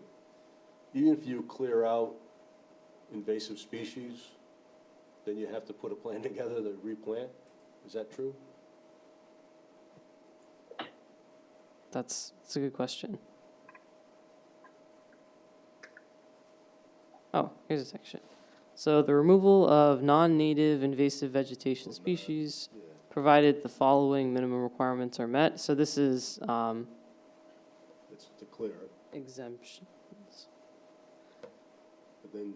Speaker 1: even if you clear out invasive species, then you have to put a plan together to replant. Is that true?
Speaker 4: That's a good question. Oh, here's a section. So the removal of non-native invasive vegetation species,
Speaker 1: Yeah.
Speaker 4: provided the following minimum requirements are met. So this is
Speaker 1: It's to clear it,
Speaker 4: exemptions.
Speaker 1: but then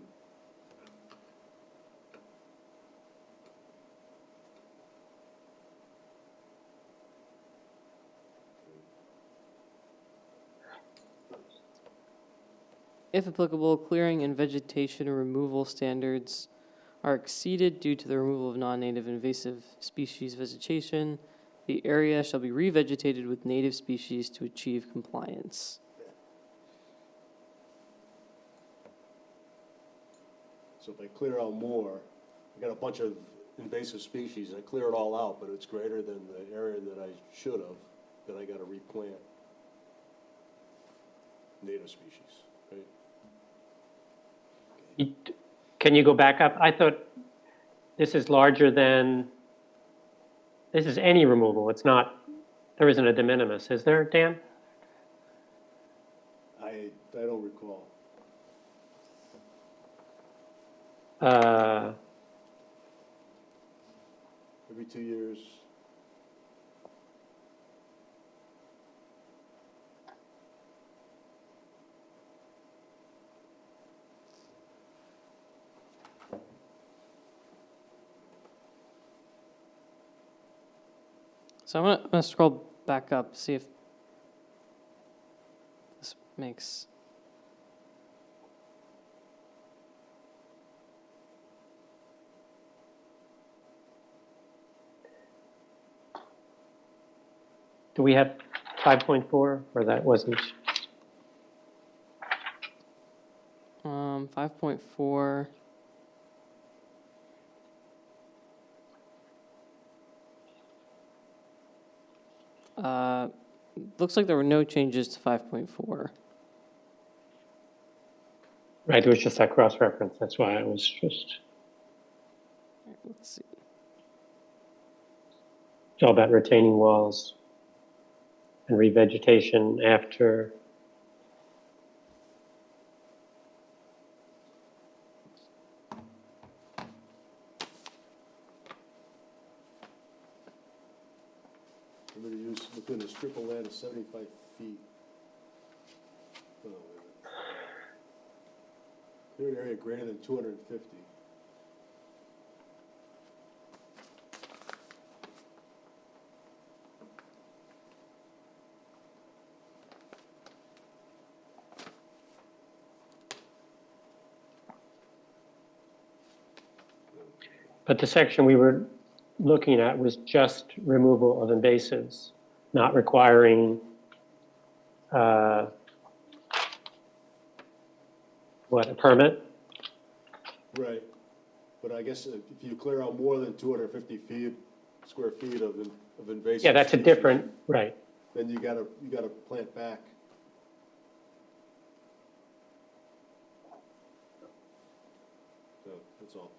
Speaker 4: if applicable, clearing and vegetation removal standards are exceeded due to the removal of non-native invasive species vegetation, the area shall be revegetated with native species to achieve compliance.
Speaker 1: So if I clear out more, I got a bunch of invasive species, I clear it all out, but it's greater than the area that I should have, then I gotta replant native species, right?
Speaker 3: Can you go back up? I thought this is larger than, this is any removal. It's not, there isn't a de minimis, is there, Dan?
Speaker 1: I don't recall. Every 2 years.
Speaker 4: So I'm gonna scroll back up, see if this makes.
Speaker 3: Do we have 5.4 or that wasn't?
Speaker 4: 5.4. Looks like there were no changes to 5.4.
Speaker 3: Right, it was just that cross-reference. That's why I was just,
Speaker 4: Let's see.
Speaker 3: it's all about retaining walls and revegetation after.
Speaker 1: I'm gonna use within a strip of land of 75 feet. Oh, wait a minute. Clear an area greater than 250.
Speaker 3: But the section we were looking at was just removal of invasives, not requiring what, a permit?
Speaker 1: Right, but I guess if you clear out more than 250 feet, square feet of invasive.
Speaker 3: Yeah, that's a
Speaker 1: species,
Speaker 3: different, right.
Speaker 1: Then you gotta plant back. So, that's all.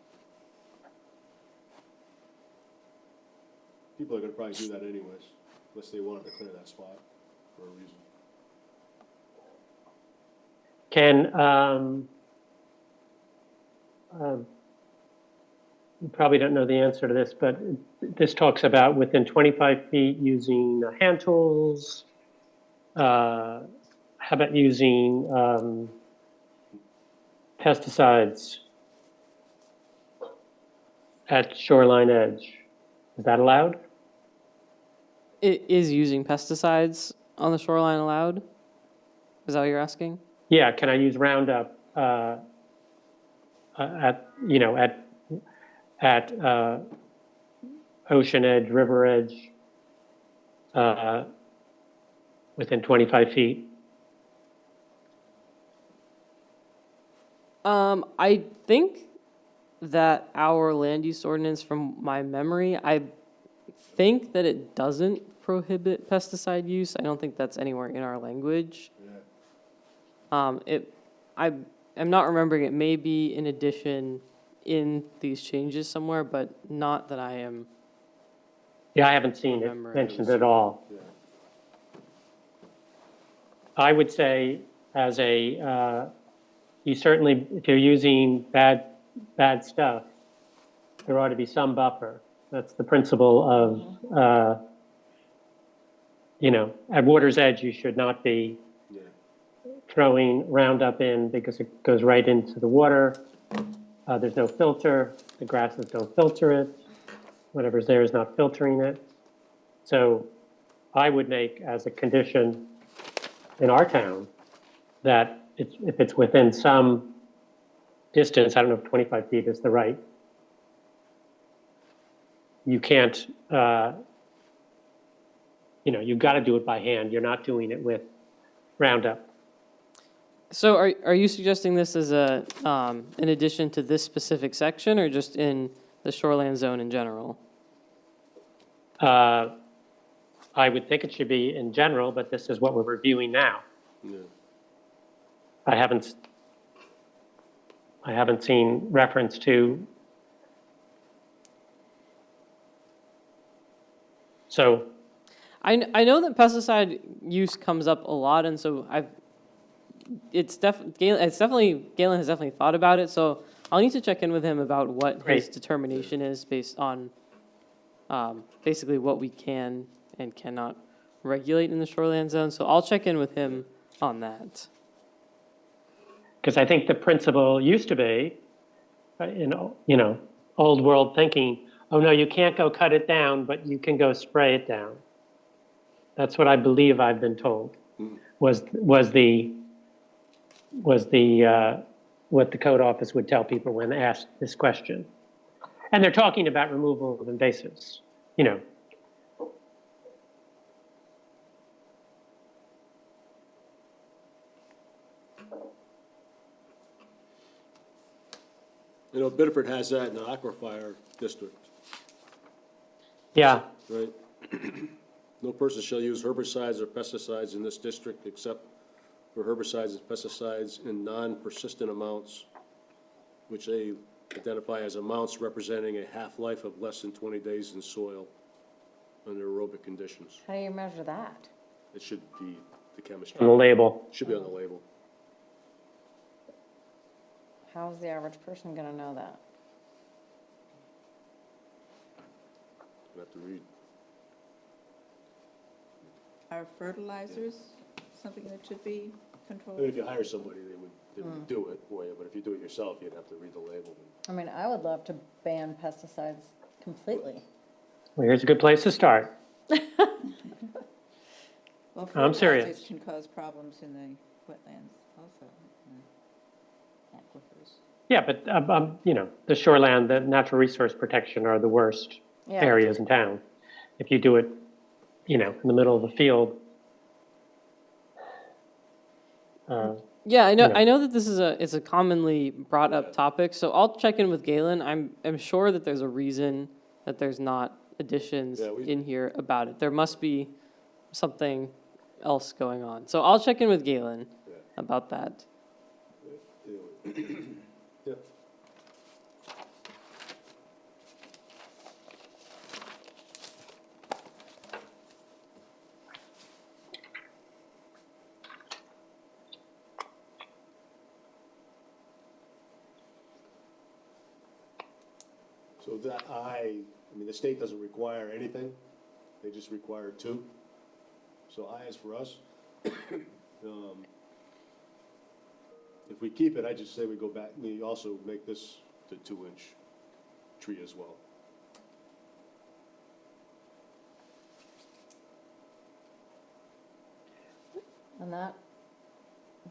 Speaker 1: People are gonna probably do that anyways, unless they wanted to clear that spot for a reason.
Speaker 3: Can, you probably don't know the answer to this, but this talks about within 25 feet using hand tools. How about using pesticides at shoreline edge? Is that allowed?
Speaker 4: It is using pesticides on the shoreline allowed? Is that what you're asking?
Speaker 3: Yeah, can I use Roundup at, you know, at ocean edge, river edge, within 25 feet?
Speaker 4: I think that our land use ordinance, from my memory, I think that it doesn't prohibit pesticide use. I don't think that's anywhere in our language.
Speaker 1: Yeah.
Speaker 4: I'm not remembering. It may be in addition in these changes somewhere, but not that I am.
Speaker 3: Yeah, I haven't seen it
Speaker 4: Remember,
Speaker 3: mentioned at all.
Speaker 1: Yeah.
Speaker 3: I would say as a, you certainly, if you're using bad stuff, there ought to be some buffer. That's the principle of, you know, at water's edge, you should not be
Speaker 1: Yeah.
Speaker 3: throwing Roundup in because it goes right into the water. There's no filter. The grasses don't filter it. Whatever's there is not filtering it. So I would make as a condition in our town that if it's within some distance, I don't know if 25 feet is the right. You can't, you've got to do it by hand. You're not doing it with Roundup.
Speaker 4: So are you suggesting this as in addition to this specific section or just in the shoreland zone in general?
Speaker 3: I would think it should be in general, but this is what we're reviewing now.
Speaker 1: Yeah.
Speaker 3: I haven't seen reference to. So
Speaker 4: I know that pesticide use comes up a lot, and so Galen has definitely thought about it. So I'll need to check in with him about what his
Speaker 3: Great.
Speaker 4: determination is based on basically what we can and cannot regulate in the shoreland zone. So I'll check in with him on that.
Speaker 3: because I think the principle used to be, old world thinking, oh no, you can't go cut it down, but you can go spray it down. That's what I believe I've been told, was what the code office would tell people when asked this question. And they're talking about removal of invasives,
Speaker 1: Biddeford has that in the aquifer district,
Speaker 3: Yeah,
Speaker 1: right? No person shall use herbicides or pesticides in this district except for herbicides and pesticides in non-persistent amounts, which they identify as amounts representing a half-life of less than 20 days in soil under aerobic conditions.
Speaker 5: How do you measure that?
Speaker 1: It should be the chemistry.
Speaker 3: on the label.
Speaker 1: Should be on the label.
Speaker 5: How's the average person gonna know that?
Speaker 1: You have to read.
Speaker 2: Are fertilizers something that should be
Speaker 1: I mean,
Speaker 2: controlled?
Speaker 1: if you hire somebody, they would do it for you, but if you do it yourself, you'd have to read the label.
Speaker 5: I mean, I would love to ban pesticides completely.
Speaker 3: Well, here's a good place to start.
Speaker 2: Well,
Speaker 3: I'm serious.
Speaker 2: fertilizers can cause problems in the wetlands also, aquifers.
Speaker 3: Yeah, but, the shoreland, the natural resource protection are the worst
Speaker 5: Yeah.
Speaker 3: areas in town. If you do it, in the middle of the field.
Speaker 4: Yeah, I know.
Speaker 3: Yeah.
Speaker 4: I know that this is it's a commonly brought up topic. So I'll check in with Galen. I'm sure that there's a reason that there's not additions
Speaker 1: Yeah, we-
Speaker 4: in here about it. There must be something else going on. So I'll check in with Galen
Speaker 1: Yeah.
Speaker 4: about that.
Speaker 1: Yeah. So that the state doesn't require anything, they just require 2. So I is for us. If we keep it, I just say we go back, we also make this the 2-inch tree as well.
Speaker 5: And that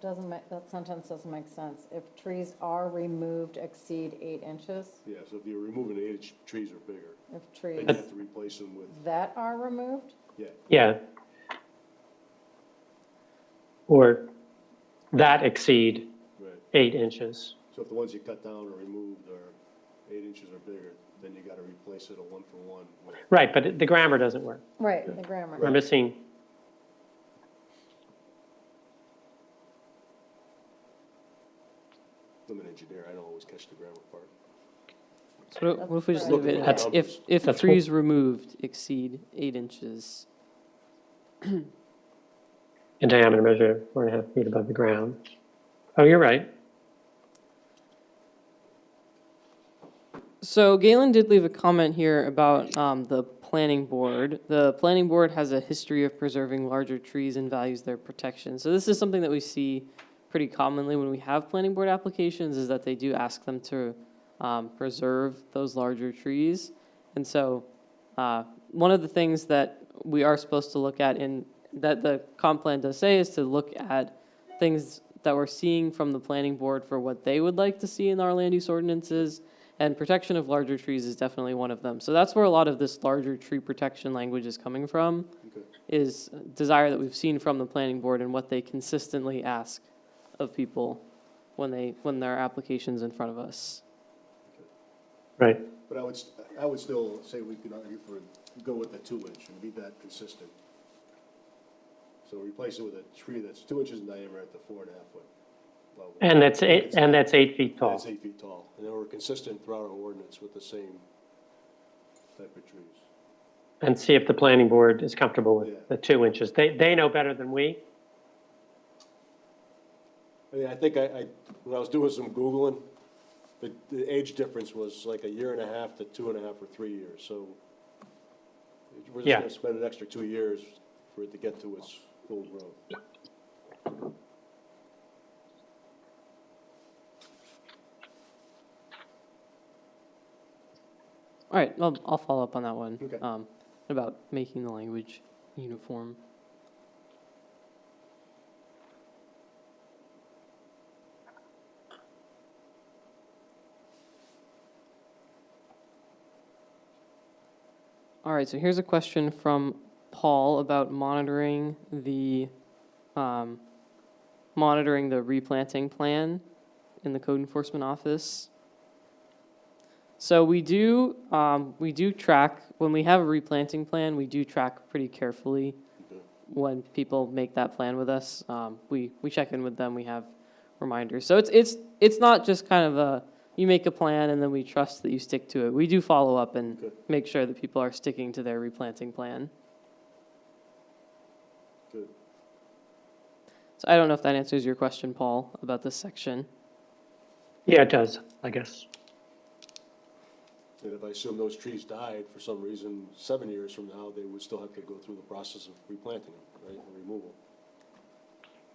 Speaker 5: that sentence doesn't make sense. If trees are removed exceed 8 inches,
Speaker 1: Yeah, so if you're removing 8-inch trees or bigger,
Speaker 5: if
Speaker 1: then
Speaker 5: trees
Speaker 1: you have to replace them with,
Speaker 5: that are removed,
Speaker 1: yeah.
Speaker 3: Yeah. Or that exceed
Speaker 1: Right.
Speaker 3: 8 inches.
Speaker 1: So if the ones you cut down or removed are 8 inches or bigger, then you gotta replace it a 1-for-1 with,
Speaker 3: Right, but the grammar doesn't work.
Speaker 5: right, the grammar.
Speaker 3: We're missing,
Speaker 1: I'm an engineer, I don't always catch the grammar part.
Speaker 4: So what if we just
Speaker 5: That's
Speaker 4: leave it
Speaker 1: right.
Speaker 4: at if
Speaker 3: That's
Speaker 4: trees removed exceed 8 inches?
Speaker 3: in diameter, measure 4.5 feet above the ground. Oh, you're right.
Speaker 4: So Galen did leave a comment here about the planning board. The planning board has a history of preserving larger trees and values their protection. So this is something that we see pretty commonly when we have planning board applications, is that they do ask them to preserve those larger trees. And so one of the things that we are supposed to look at that the comp plan does say is to look at things that we're seeing from the planning board for what they would like to see in our land use ordinances, and protection of larger trees is definitely one of them. So that's where a lot of this larger tree protection language is coming from,
Speaker 1: Okay.
Speaker 4: is desire that we've seen from the planning board and what they consistently ask of people when their application's in front of us.
Speaker 3: Right.
Speaker 1: But I would still say we could argue for, go with the 2-inch and be that consistent. So replace it with a tree that's 2 inches in diameter at the 4.5 foot level.
Speaker 3: And that's 8 feet tall.
Speaker 1: That's 8 feet tall. And then we're consistent throughout our ordinance with the same type of trees.
Speaker 3: And see if the planning board is comfortable
Speaker 1: Yeah.
Speaker 3: with the 2 inches. They know better than we.
Speaker 1: I mean, I think when I was doing some Googling, the age difference was like 1.5 years to 2.5 or 3 years, so we're just
Speaker 3: Yeah.
Speaker 1: gonna spend an extra 2 years for it to get to its full growth.
Speaker 4: All right, well, I'll follow up on that one.
Speaker 1: Okay.
Speaker 4: About making the language uniform. All right, so here's a question from Paul about monitoring the replanting plan in the code enforcement office. So we do track, when we have a replanting plan, we do track pretty carefully
Speaker 1: Okay.
Speaker 4: when people make that plan with us. We check in with them, we have reminders. So it's not just kind of you make a plan and then we trust that you stick to it. We do follow up and
Speaker 1: Okay.
Speaker 4: make sure that people are sticking to their replanting plan.
Speaker 1: Good.
Speaker 4: So I don't know if that answers your question, Paul, about this section.
Speaker 3: Yeah, it does, I guess.
Speaker 1: And if I assume those trees died for some reason, 7 years from now, they would still have to go through the process of replanting them, right, or removal.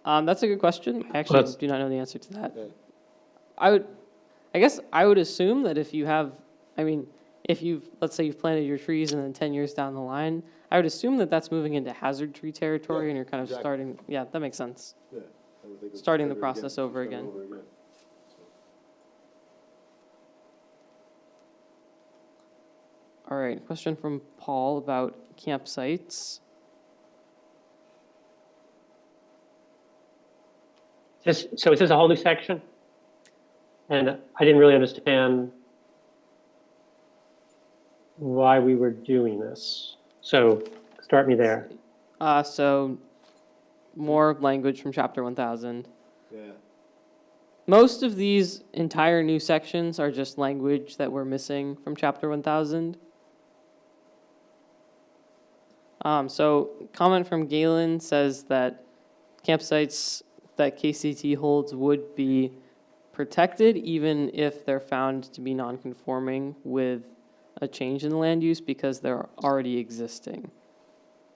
Speaker 4: That's a good question. I actually
Speaker 3: Let's-
Speaker 4: do not know the answer to that.
Speaker 1: Yeah.
Speaker 4: I guess I would assume that if let's say you've planted your trees and then 10 years down the line, I would assume that that's moving into hazard tree territory
Speaker 1: Yeah,
Speaker 4: and you're kind of
Speaker 1: exactly.
Speaker 4: starting, yeah, that makes sense.
Speaker 1: Yeah. I would think it's
Speaker 4: Starting the
Speaker 1: better
Speaker 4: process over
Speaker 1: start
Speaker 4: again.
Speaker 1: over again. So,
Speaker 4: All right, question from Paul about campsites.
Speaker 3: So is this a whole new section? And I didn't really understand why we were doing this. So start me there.
Speaker 4: So more language from chapter 1000.
Speaker 1: Yeah.
Speaker 4: Most of these entire new sections are just language that we're missing from chapter 1000. So comment from Galen says that campsites that KCT holds would be protected even if they're found to be non-conforming with a change in the land use because they're already existing.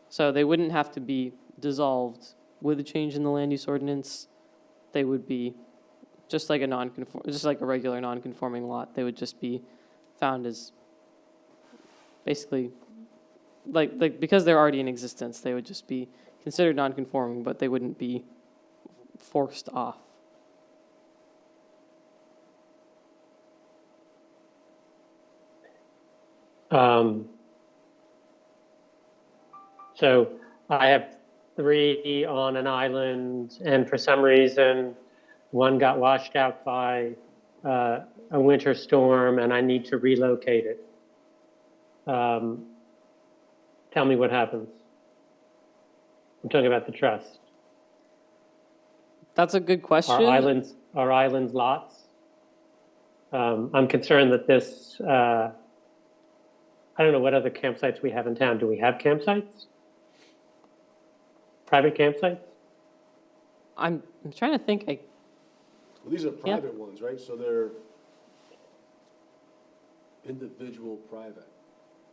Speaker 4: So they wouldn't have to be dissolved with a change in the land use ordinance. They would be just like a regular non-conforming lot. They would just be found as basically like because they're already in existence, they would just be considered non-conforming, but they wouldn't be forced off.
Speaker 3: So I have 3 on an island, and for some reason, one got washed out by a winter storm, and I need to relocate it. Tell me what happens. I'm talking about the trust.
Speaker 4: That's a good question.
Speaker 3: Are islands lots? I'm concerned that this, I don't know what other campsites we have in town. Do we have campsites? Private campsites?
Speaker 4: I'm trying to think.
Speaker 1: Well, these are private ones, right? So they're individual private.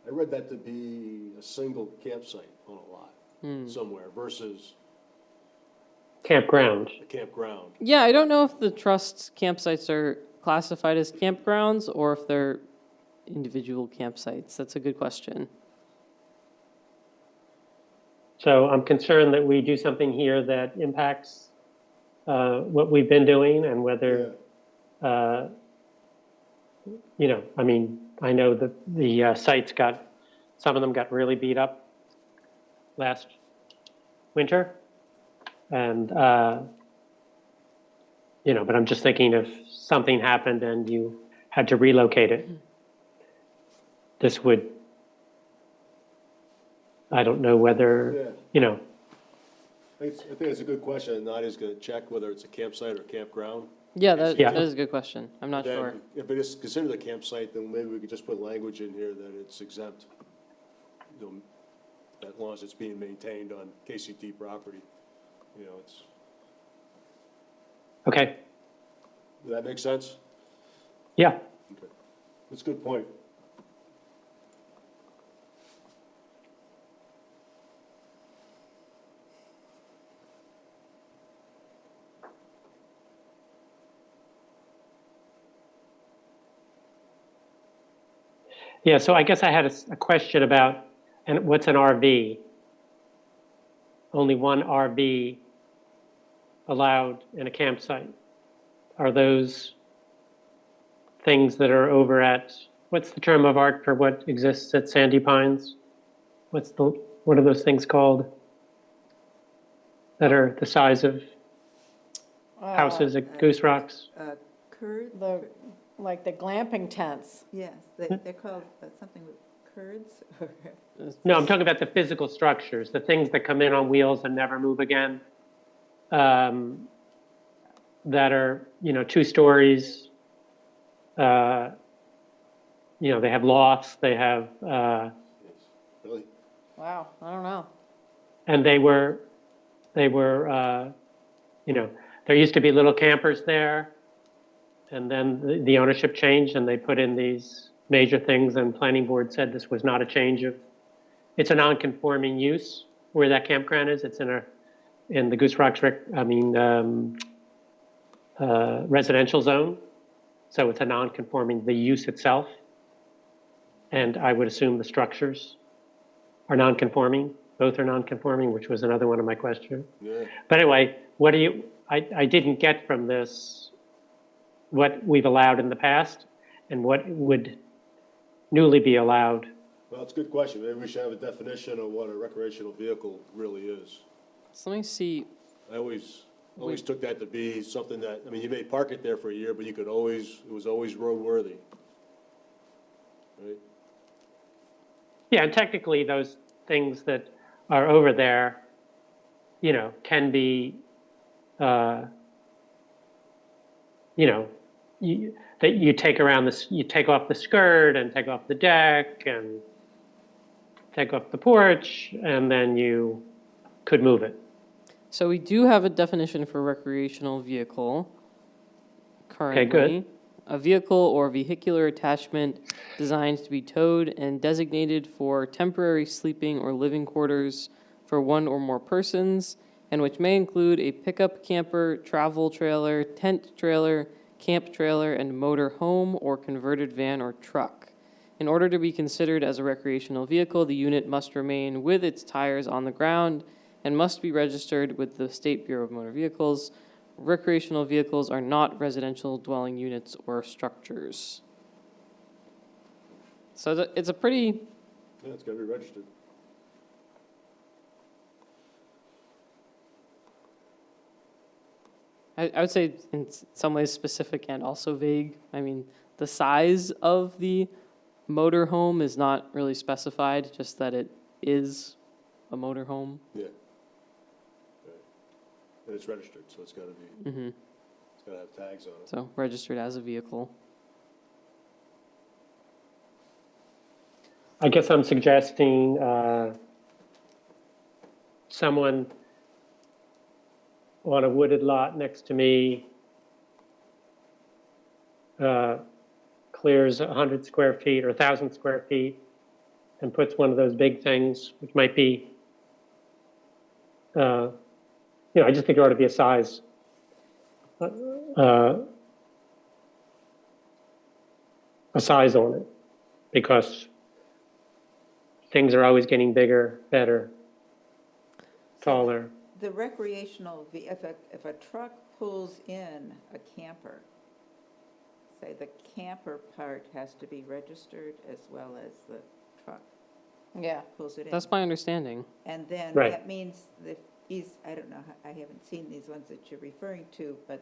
Speaker 1: I read that to be a single campsite on a lot somewhere versus
Speaker 3: Campground.
Speaker 1: a campground.
Speaker 4: Yeah, I don't know if the trust campsites are classified as campgrounds or if they're individual campsites. That's a good question.
Speaker 3: So I'm concerned that we do something here that impacts what we've been doing and whether, I mean, I know that the sites some of them got really beat up last winter. And, but I'm just thinking if something happened and you had to relocate it, this would, I don't know whether,
Speaker 1: I think it's a good question, and Nadia's gonna check whether it's a campsite or campground.
Speaker 4: Yeah,
Speaker 3: Yeah.
Speaker 4: that is a good question. I'm not
Speaker 1: Then,
Speaker 4: sure.
Speaker 1: if it is considered a campsite, then maybe we could just put language in here that it's exempt. As long as it's being maintained on KCT property, it's,
Speaker 3: okay,
Speaker 1: does that make sense?
Speaker 3: yeah.
Speaker 1: Okay. That's a good point.
Speaker 3: Yeah, so I guess I had a question about, and what's an RV? Only one RV allowed in a campsite. Are those things that are over at, what's the term of art for what exists at Sandy Pines? What are those things called? That are the size of houses at Goose Rocks?
Speaker 2: Curds?
Speaker 5: Like the glamping tents.
Speaker 2: Yes, they're called something with curds.
Speaker 3: No, I'm talking about the physical structures, the things that come in on wheels and never move again. That are, 2 stories. They have lofts, they have,
Speaker 1: Really?
Speaker 5: Wow, I don't know.
Speaker 3: and there used to be little campers there. And then the ownership changed and they put in these major things, and planning board said this was not a change it's a non-conforming use where that campground is. It's in the Goose Rocks, residential zone. So it's a non-conforming, the use itself. And I would assume the structures are non-conforming. Both are non-conforming, which was another one of my questions.
Speaker 1: Yeah.
Speaker 3: But anyway, I didn't get from this what we've allowed in the past and what would newly be allowed.
Speaker 1: Well, it's a good question. Maybe we should have a definition of what a recreational vehicle really is.
Speaker 4: So let me see.
Speaker 1: I always took that to be something that, you may park it there for a year, but it was always roadworthy. Right?
Speaker 3: Yeah, and technically those things that are over there, can be, that you take around you take off the skirt and take off the deck and take off the porch, and then you could move it.
Speaker 4: So we do have a definition for recreational vehicle currently.
Speaker 3: Okay, good.
Speaker 4: A vehicle or vehicular attachment designed to be towed and designated for temporary sleeping or living quarters for one or more persons, and which may include a pickup camper, travel trailer, tent trailer, camp trailer, and motor home or converted van or truck. In order to be considered as a recreational vehicle, the unit must remain with its tires on the ground and must be registered with the State Bureau of Motor Vehicles. Recreational vehicles are not residential dwelling units or structures. So it's a pretty,
Speaker 1: Yeah, it's gotta be registered.
Speaker 4: I would say in some ways specific and also vague. The size of the motor home is not really specified, just that it is a motor home.
Speaker 1: Yeah. Right. And it's registered, so it's gotta be,
Speaker 4: Mm-hmm.
Speaker 1: it's gotta have tags on it.
Speaker 4: So registered as a vehicle.
Speaker 3: I guess I'm suggesting someone on a wooded lot next to me clears 100 square feet or 1,000 square feet and puts one of those big things, which might be, I just think there ought to be a size. A size on it, because things are always getting bigger, better, taller.
Speaker 2: the recreational, if a truck pulls in a camper, say the camper part has to be registered as well as the truck
Speaker 5: Yeah,
Speaker 2: pulls it in.
Speaker 4: That's my understanding.
Speaker 2: And then
Speaker 3: Right.
Speaker 2: that means that I don't know, I haven't seen these ones that you're referring to, but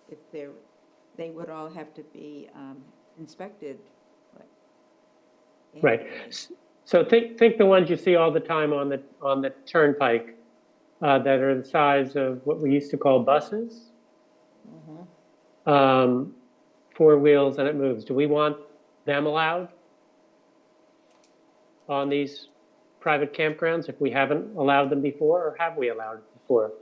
Speaker 2: if they would all have to be inspected, like,
Speaker 3: Right.
Speaker 2: annually.
Speaker 3: So think the ones you see all the time on the turnpike, that are the size of what we used to call buses. Four wheels and it moves. Do we want them allowed on these private campgrounds if we haven't allowed them before, or have we allowed it before?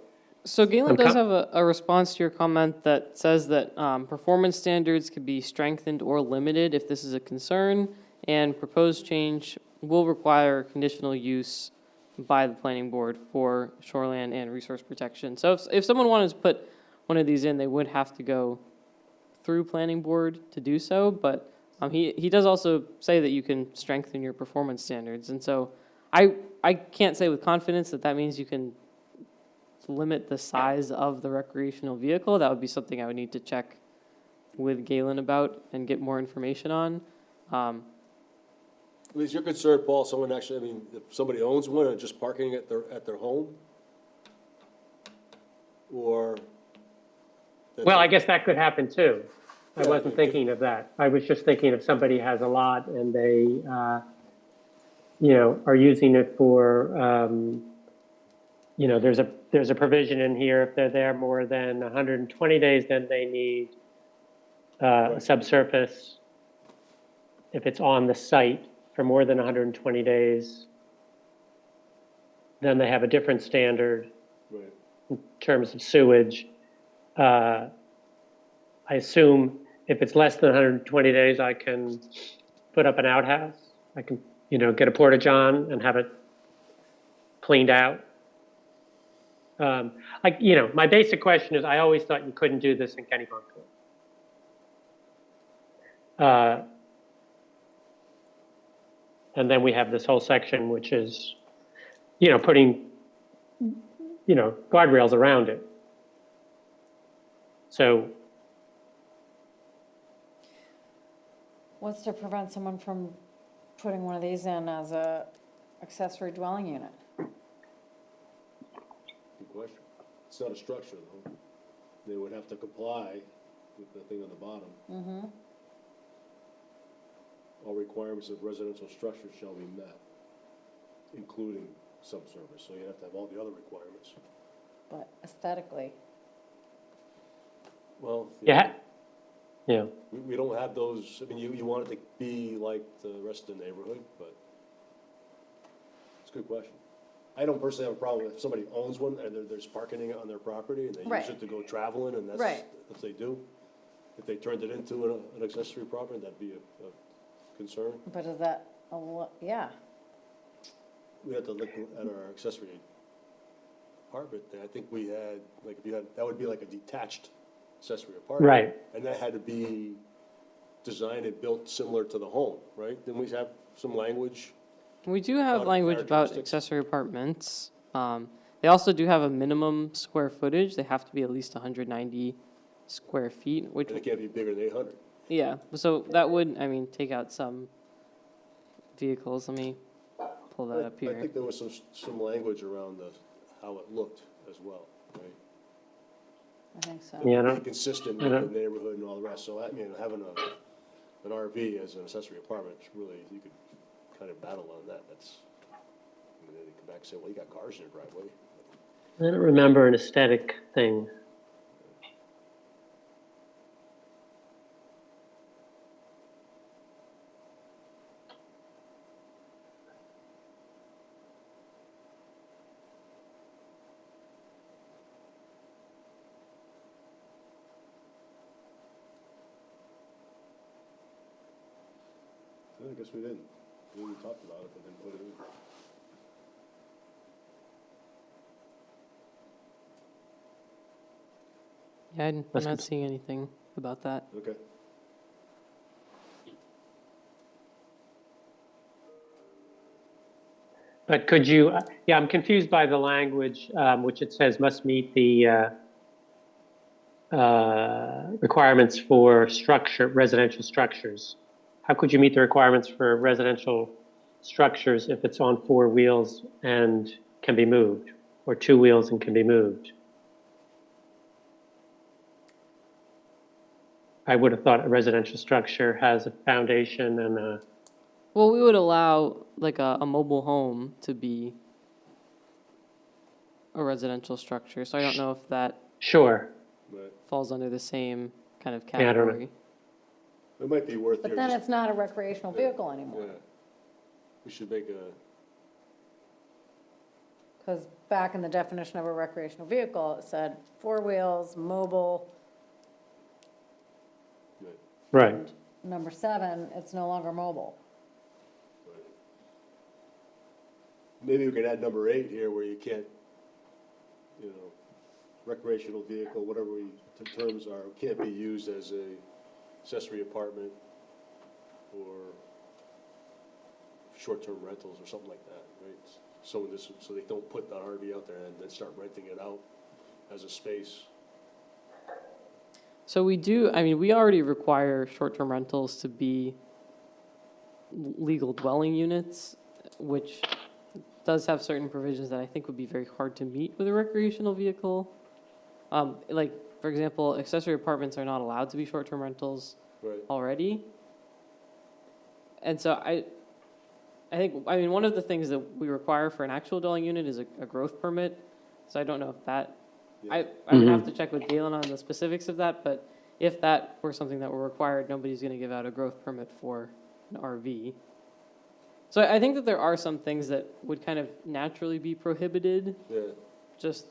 Speaker 4: So Galen
Speaker 3: I'm
Speaker 4: does
Speaker 3: com-
Speaker 4: have a response to your comment that says that performance standards could be strengthened or limited if this is a concern, and proposed change will require conditional use by the planning board for shoreland and resource protection. So if someone wanted to put one of these in, they would have to go through planning board to do so, but he does also say that you can strengthen your performance standards, and so I can't say with confidence that means you can limit the size of the recreational vehicle. That would be something I would need to check with Galen about and get more information on.
Speaker 1: I mean, is your concern, Paul, someone actually, I mean, if somebody owns one and just parking at their home? Or?
Speaker 3: Well, I guess that could happen too. I
Speaker 1: Yeah,
Speaker 3: wasn't thinking of that. I was just thinking if somebody has a lot and they, are using it for, there's a provision in here, if they're there more than 120 days, then they need a subsurface. If it's on the site for more than 120 days, then they have a different standard
Speaker 1: Right.
Speaker 3: in terms of sewage. I assume if it's less than 120 days, I can put up an outhouse. I can, get a porta-john and have it cleaned out. My basic question is, I always thought you couldn't do this in Kennebunkport. And then we have this whole section, which is, putting, guardrails around it. So,
Speaker 5: what's to prevent someone from putting one of these in as a accessory dwelling unit?
Speaker 1: Good question. It's not a structure, though. They would have to comply with the thing on the bottom.
Speaker 5: Mm-hmm.
Speaker 1: All requirements of residential structures shall be met, including subsurface, so you have to have all the other requirements.
Speaker 5: But aesthetically,
Speaker 1: Well,
Speaker 3: yeah.
Speaker 1: we don't have those, I mean, you want it to be like the rest of the neighborhood, but it's a good question. I don't personally have a problem if somebody owns one and there's parking it on their property and they use
Speaker 5: Right.
Speaker 1: it to go traveling and that's
Speaker 5: Right.
Speaker 1: what they do. If they turned it into an accessory property, that'd be a concern.
Speaker 5: but is that, yeah,
Speaker 1: We have to look at our accessory apartment, and I think we had, like, if you had, that would be like a detached accessory apartment.
Speaker 3: Right.
Speaker 1: And that had to be designed and built similar to the home, right? Didn't we have some language?
Speaker 4: we do have
Speaker 1: About
Speaker 4: language about
Speaker 1: characteristics.
Speaker 4: accessory apartments. They also do have a minimum square footage. They have to be at least 190 square feet, which,
Speaker 1: And it can't be bigger than 800.
Speaker 4: yeah, so that would, take out some vehicles. Let me pull that up
Speaker 1: I
Speaker 4: here.
Speaker 1: think there was some language around how it looked as well, right?
Speaker 5: I think so.
Speaker 3: Yeah, I
Speaker 1: Be
Speaker 3: don't-
Speaker 1: consistent
Speaker 3: I
Speaker 1: with
Speaker 3: don't-
Speaker 1: the neighborhood and all the rest, so I mean, having an RV as an accessory apartment, it's really, you could kind of battle on that, that's, I mean, they come back and say, well, you got cars in your driveway.
Speaker 3: I don't remember an aesthetic thing.
Speaker 1: I guess we didn't, we talked about it, but didn't put it in.
Speaker 4: Yeah, I'm
Speaker 3: That's
Speaker 4: not
Speaker 3: good.
Speaker 4: seeing anything about that.
Speaker 1: Okay.
Speaker 3: But could you, yeah, I'm confused by the language, which it says must meet the requirements for residential structures. How could you meet the requirements for residential structures if it's on 4 wheels and can be moved, or 2 wheels and can be moved? I would have thought a residential structure has a foundation and a,
Speaker 4: Well, we would allow like a mobile home to be a residential structure, so I don't know if that
Speaker 3: sure,
Speaker 1: But
Speaker 4: falls under the same kind of
Speaker 3: Yeah, I don't know.
Speaker 4: category.
Speaker 1: it might be worth
Speaker 5: But
Speaker 1: here
Speaker 5: then
Speaker 1: just,
Speaker 5: it's not a recreational vehicle
Speaker 1: yeah.
Speaker 5: anymore.
Speaker 1: We should make a,
Speaker 5: Because back in the definition of a recreational vehicle, it said 4 wheels, mobile,
Speaker 3: right.
Speaker 5: and number 7, it's no longer mobile.
Speaker 1: maybe we could add number 8 here where you can't, you know, recreational vehicle, whatever the terms are, can't be used as a accessory apartment or short-term rentals or something like that, right? So they don't put the RV out there and then start renting it out as a space.
Speaker 4: So we do, I mean, we already require short-term rentals to be legal dwelling units, which does have certain provisions that I think would be very hard to meet with a recreational vehicle. Like, for example, accessory apartments are not allowed to be short-term rentals
Speaker 1: Right.
Speaker 4: already. And so I think, I mean, one of the things that we require for an actual dwelling unit is a growth permit. So I don't know if that, I would have to check with Galen on the specifics of that, but if that were something that were required, nobody's going to give out a growth permit for an RV. So I think that there are some things that would kind of naturally be prohibited
Speaker 1: Yeah,
Speaker 4: just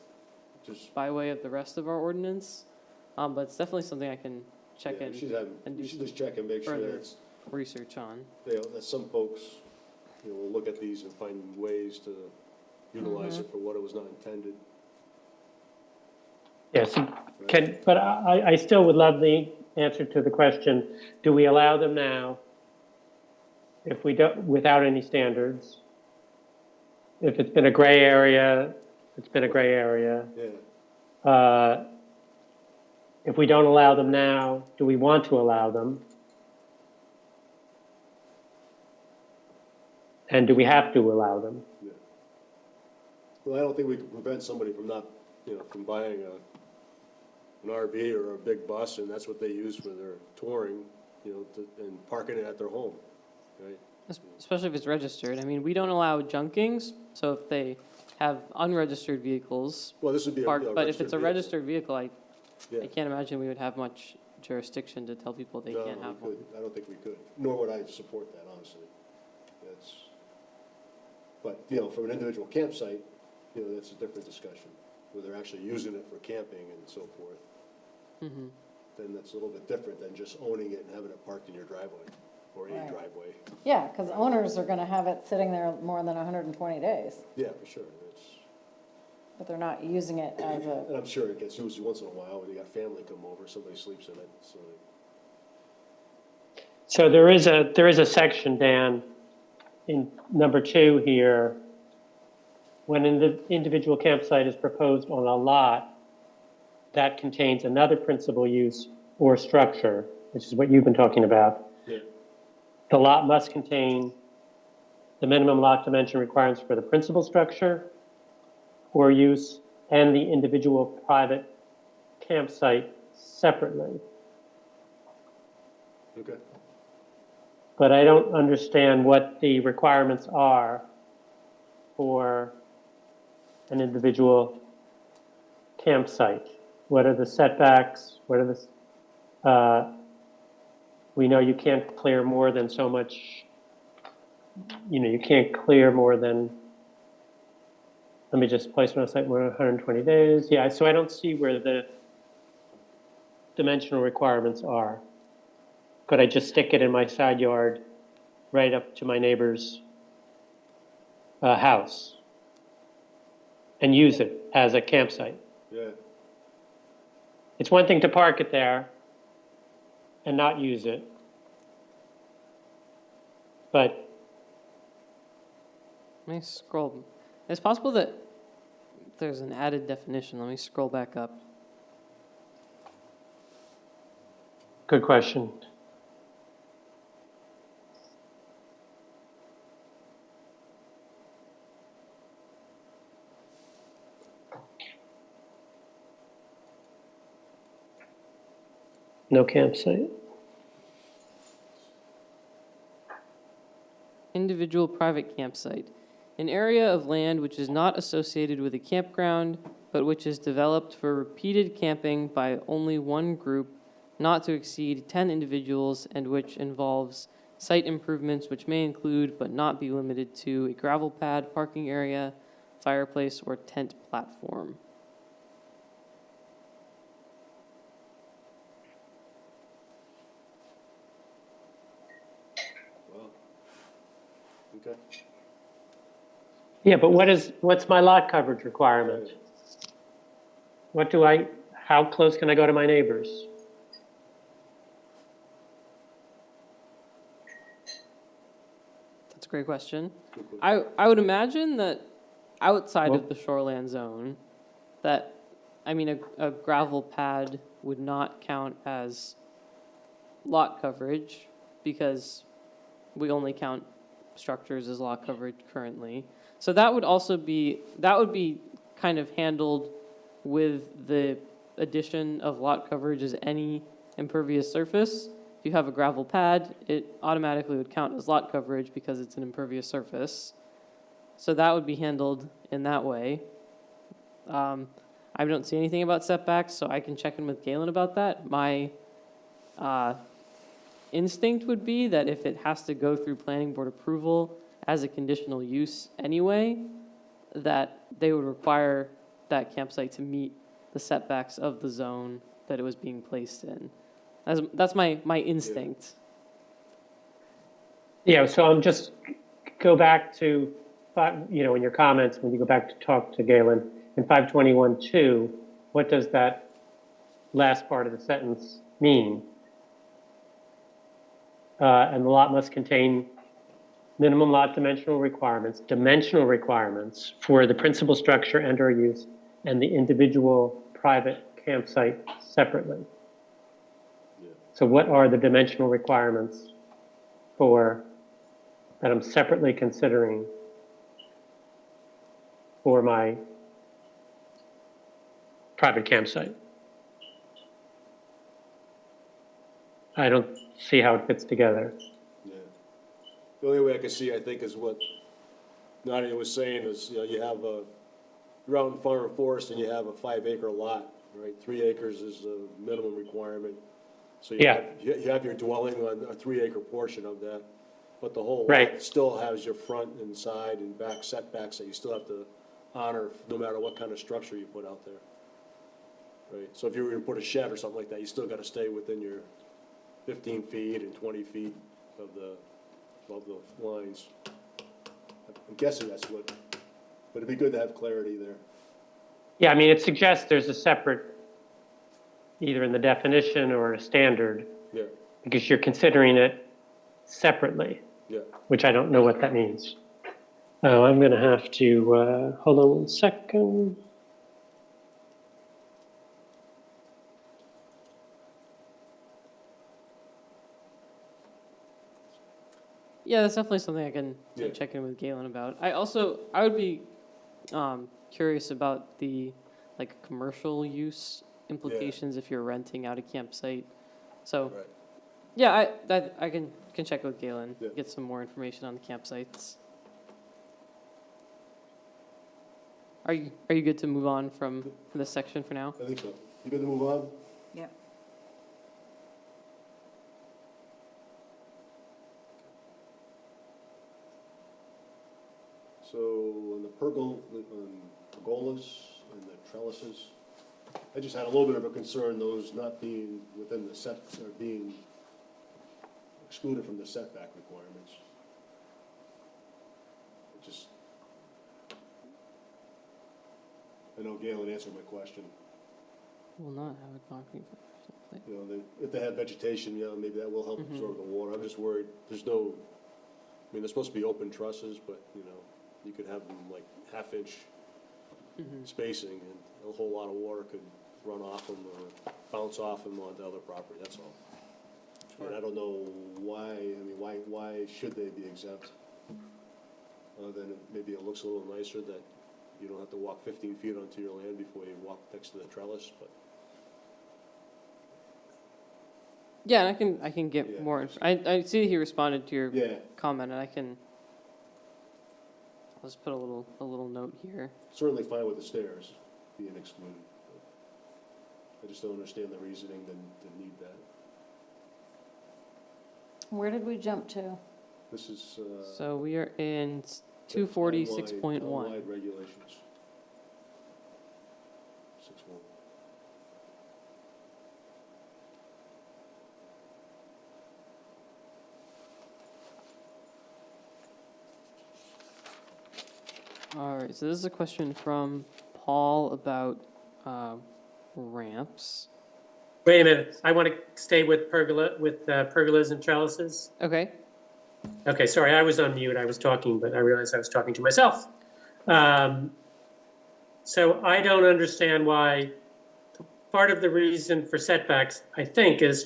Speaker 1: just,
Speaker 4: by way of the rest of our ordinance. But it's definitely something I can check
Speaker 1: yeah,
Speaker 4: in
Speaker 1: we should have,
Speaker 4: and
Speaker 1: we
Speaker 4: do
Speaker 1: should just check and make sure
Speaker 4: further
Speaker 1: that's,
Speaker 4: research on.
Speaker 1: you know, that some folks, you know, will look at these and find ways to utilize it for what it was not intended.
Speaker 3: Yes, but I still would love the answer to the question, do we allow them now if we don't, without any standards? If it's been a gray area, it's been a gray area.
Speaker 1: Yeah,
Speaker 3: If we don't allow them now, do we want to allow them? And do we have to allow them?
Speaker 1: yeah. Well, I don't think we can prevent somebody from not, you know, from buying an RV or a big bus, and that's what they use for their touring, you know, and parking it at their home, right?
Speaker 4: Especially if it's registered. I mean, we don't allow junkings, so if they have unregistered vehicles
Speaker 1: Well, this would be a
Speaker 4: parked,
Speaker 1: a
Speaker 4: but if it's a
Speaker 1: vehicle.
Speaker 4: registered vehicle, I
Speaker 1: Yeah.
Speaker 4: can't imagine we would have much jurisdiction to tell people they
Speaker 1: No,
Speaker 4: can't
Speaker 1: we
Speaker 4: have one.
Speaker 1: couldn't. I don't think we could, nor would I support that, honestly. That's, but, you know, from an individual campsite, you know, that's a different discussion, where they're actually using it for camping and so forth.
Speaker 4: Mhm.
Speaker 1: Then that's a little bit different than just owning it and having it parked in your driveway, or a
Speaker 5: Right.
Speaker 1: driveway.
Speaker 5: Yeah, because owners are going to have it sitting there more than 120 days,
Speaker 1: Yeah, for sure, it's,
Speaker 5: but they're not using it as a,
Speaker 1: and I'm sure it gets used once in a while, when you got family come over, somebody sleeps in it, so.
Speaker 3: So there is a section, Dan, in number 2 here, when an individual campsite is proposed on a lot that contains another principal use or structure, which is what you've been talking about,
Speaker 1: Yeah,
Speaker 3: the lot must contain the minimum lot dimension requirements for the principal structure or use and the individual private campsite separately.
Speaker 1: okay.
Speaker 3: But I don't understand what the requirements are for an individual campsite. What are the setbacks? What are the, we know you can't clear more than so much, you know, you can't clear more than, let me just place on a site more than 120 days. Yeah, so I don't see where the dimensional requirements are. Could I just stick it in my side yard right up to my neighbor's house and use it as a campsite?
Speaker 1: Yeah,
Speaker 3: It's one thing to park it there and not use it, but
Speaker 4: Let me scroll. It's possible that there's an added definition. Let me scroll back up.
Speaker 3: Good question. No campsite.
Speaker 4: Individual private campsite. An area of land which is not associated with a campground, but which is developed for repeated camping by only one group, not to exceed 10 individuals, and which involves site improvements which may include but not be limited to a gravel pad, parking area, fireplace, or tent platform.
Speaker 1: Wow. Okay.
Speaker 3: Yeah, but what's my lot coverage requirement? How close can I go to my neighbors?
Speaker 4: That's a great question.
Speaker 1: Good question.
Speaker 4: I would imagine that outside
Speaker 3: Well-
Speaker 4: of the shoreland zone, that, I mean, a gravel pad would not count as lot coverage because we only count structures as lot coverage currently. So that would be kind of handled with the addition of lot coverage as any impervious surface. If you have a gravel pad, it automatically would count as lot coverage because it's an impervious surface. So that would be handled in that way. I don't see anything about setbacks, so I can check in with Galen about that. My instinct would be that if it has to go through planning board approval as a conditional use anyway, that they would require that campsite to meet the setbacks of the zone that it was being placed in. That's my instinct.
Speaker 3: Yeah, so I'm just, go back to, in your comments, when you go back to talk to Galen, in 521.2, what does that last part of the sentence mean? And the lot must contain minimum lot dimensional requirements for the principal structure and or use and the individual private campsite separately.
Speaker 1: Yeah.
Speaker 3: So what are the dimensional requirements that I'm separately considering for my private campsite? I don't see how it fits together.
Speaker 1: Yeah. The only way I can see, I think, is what Nadia was saying is, you're out in farm and forest and you have a 5-acre lot, right? 3 acres is the minimum requirement. So you have your dwelling on a 3-acre portion of that, but the whole lot
Speaker 3: Right.
Speaker 1: still has your front and side and back setbacks that you still have to honor no matter what kind of structure you put out there. Right? So if you were to put a shed or something like that, you still gotta stay within your 15 feet and 20 feet of the lines. I'm guessing that's what, but it'd be good to have clarity there.
Speaker 3: Yeah, I mean, it suggests there's a separate, either in the definition or a standard,
Speaker 1: Yeah,
Speaker 3: because you're considering it separately,
Speaker 1: yeah.
Speaker 3: which I don't know what that means. Oh, I'm going to have to, hold on 1 second.
Speaker 4: Yeah, that's definitely something I can
Speaker 1: Yeah.
Speaker 4: check in with Galen about. I would be curious about the commercial use implications if you're renting out a campsite. So
Speaker 1: Right.
Speaker 4: yeah, I can check with Galen,
Speaker 1: Yeah.
Speaker 4: get some more information on the campsites. Are you good to move on from this section for now?
Speaker 1: I think so. You good to move on?
Speaker 2: Yep.
Speaker 1: So on the pergolas and the trellises, I just had a little bit of a concern, those not being within the set, or being excluded from the setback requirements. It just, I know Galen answered my question.
Speaker 4: Will not have a concrete plate.
Speaker 1: If they have vegetation, maybe that will help absorb the water. I'm just worried, there's no, they're supposed to be open trusses, but, You could have them like half-inch spacing, and a whole lot of water could run off them or bounce off them onto other property, that's all. And I don't know why, I mean, why should they be exempt? Other than maybe it looks a little nicer that you don't have to walk 15 feet onto your land before you walk next to the trellis, but.
Speaker 4: Yeah, and I can get
Speaker 1: Yeah.
Speaker 4: more, I see that he responded to your
Speaker 1: Yeah,
Speaker 4: comment, and I'll just put a little note here.
Speaker 1: certainly fine with the stairs being excluded. But I just don't understand the reasoning, the need that.
Speaker 5: Where did we jump to?
Speaker 1: This is,
Speaker 4: So we are in
Speaker 1: the
Speaker 4: 246.1.
Speaker 1: townwide regulations. 6.1.
Speaker 4: All right, so this is a question from Paul about ramps.
Speaker 3: Wait a minute, I want to stay with pergolas and trellises.
Speaker 4: Okay.
Speaker 3: Okay, sorry, I was on mute, I was talking, but I realized I was talking to myself. So I don't understand why, part of the reason for setbacks, I think, is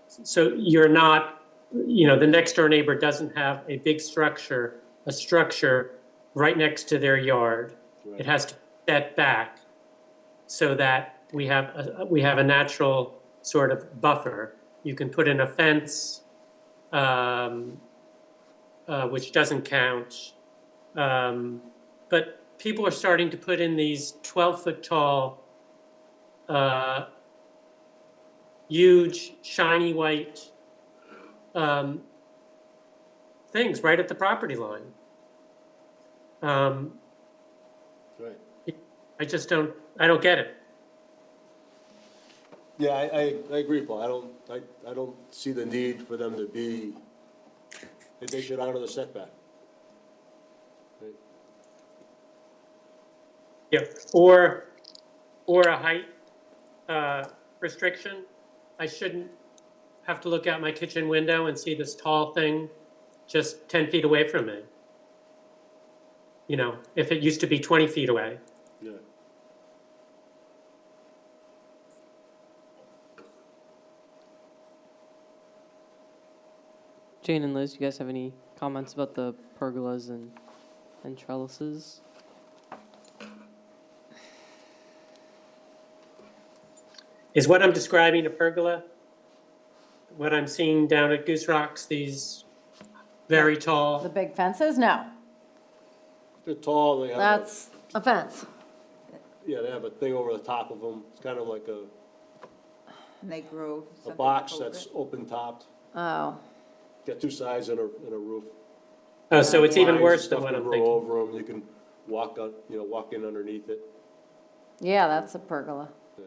Speaker 3: so you're not, the next door neighbor doesn't have a big structure, a structure right next to their yard. It
Speaker 1: Right.
Speaker 3: has to set back so that we have a natural sort of buffer. You can put in a fence, which doesn't count. But people are starting to put in these 12-foot tall, huge, shiny white things right at the property line.
Speaker 1: Right.
Speaker 3: I don't get it.
Speaker 1: Yeah, I agree, Paul. I don't see the need for them to be, that they should honor the setback. Right.
Speaker 3: Yeah, or a height restriction. I shouldn't have to look out my kitchen window and see this tall thing just 10 feet away from me. If it used to be 20 feet away.
Speaker 1: Yeah.
Speaker 4: Jane and Liz, you guys have any comments about the pergolas and trellises?
Speaker 3: Is what I'm describing a pergola? What I'm seeing down at Goose Rocks, these very
Speaker 5: The
Speaker 3: tall,
Speaker 5: big fences? No,
Speaker 1: They're tall, they have,
Speaker 5: that's a fence.
Speaker 1: they have a thing over the top of them. It's kind of like
Speaker 2: And they grow
Speaker 1: a
Speaker 2: something
Speaker 1: box
Speaker 2: over
Speaker 1: that's
Speaker 2: it.
Speaker 1: open topped.
Speaker 5: Oh,
Speaker 1: Got two sides and a roof.
Speaker 3: oh, so it's even
Speaker 1: Lines and
Speaker 3: worse than
Speaker 1: stuff
Speaker 3: what
Speaker 1: can
Speaker 3: I'm
Speaker 1: grow
Speaker 3: thinking.
Speaker 1: over them. You can walk on, walk in underneath it.
Speaker 5: yeah, that's a pergola.
Speaker 1: Yeah.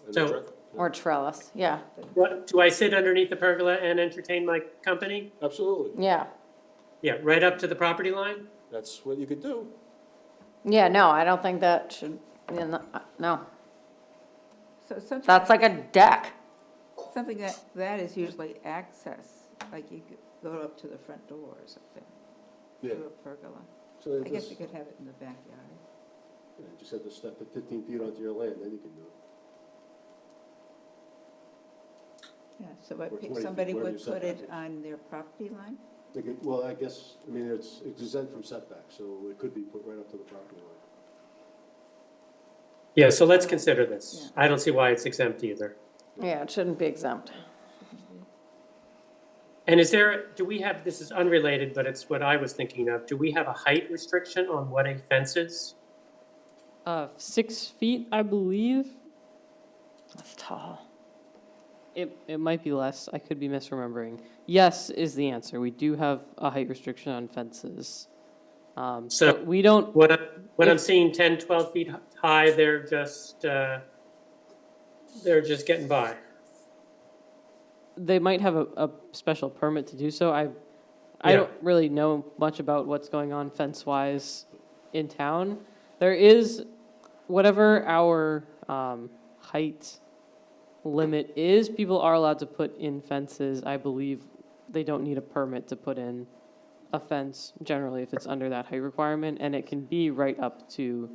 Speaker 1: And
Speaker 3: So-
Speaker 1: the tre-
Speaker 5: Or trellis, yeah,
Speaker 3: What, do I sit underneath the pergola and entertain my company?
Speaker 1: Absolutely.
Speaker 5: yeah.
Speaker 3: Yeah, right up to the property line?
Speaker 1: That's what you could do.
Speaker 5: Yeah, no, I don't think that should, no,
Speaker 2: So something,
Speaker 5: that's like a deck.
Speaker 2: something that is usually access, like you could go up to the front door or something,
Speaker 1: Yeah.
Speaker 2: through a pergola.
Speaker 1: So
Speaker 2: I guess
Speaker 1: this,
Speaker 2: you could have it in the backyard.
Speaker 1: you just have to step to 15 feet onto your land, then you can do it.
Speaker 2: Yeah, so
Speaker 1: Or 20 feet,
Speaker 2: somebody
Speaker 1: whatever
Speaker 2: would
Speaker 1: your
Speaker 2: put it
Speaker 1: setback is.
Speaker 2: on their property line?
Speaker 1: They could, well, I guess, it's exempt from setback, so it could be put right up to the property line.
Speaker 3: Yeah, so let's consider this.
Speaker 2: Yeah.
Speaker 3: I don't see why it's exempt either.
Speaker 5: Yeah, it shouldn't be exempt.
Speaker 3: And do we have, this is unrelated, but it's what I was thinking of, do we have a height restriction on what a fence is?
Speaker 4: 6 feet, I believe.
Speaker 5: That's tall.
Speaker 4: It might be less. I could be misremembering. Yes is the answer. We do have a height restriction on fences.
Speaker 3: So-
Speaker 4: But we don't.
Speaker 3: When I'm
Speaker 4: If-
Speaker 3: seeing 10, 12 feet high, they're just getting by.
Speaker 4: They might have a special permit to do so. I
Speaker 3: Yeah.
Speaker 4: don't really know much about what's going on fence-wise in town. There is, whatever our height limit is, people are allowed to put in fences. I believe they don't need a permit to put in a fence generally if it's under that height requirement, and it can be right up to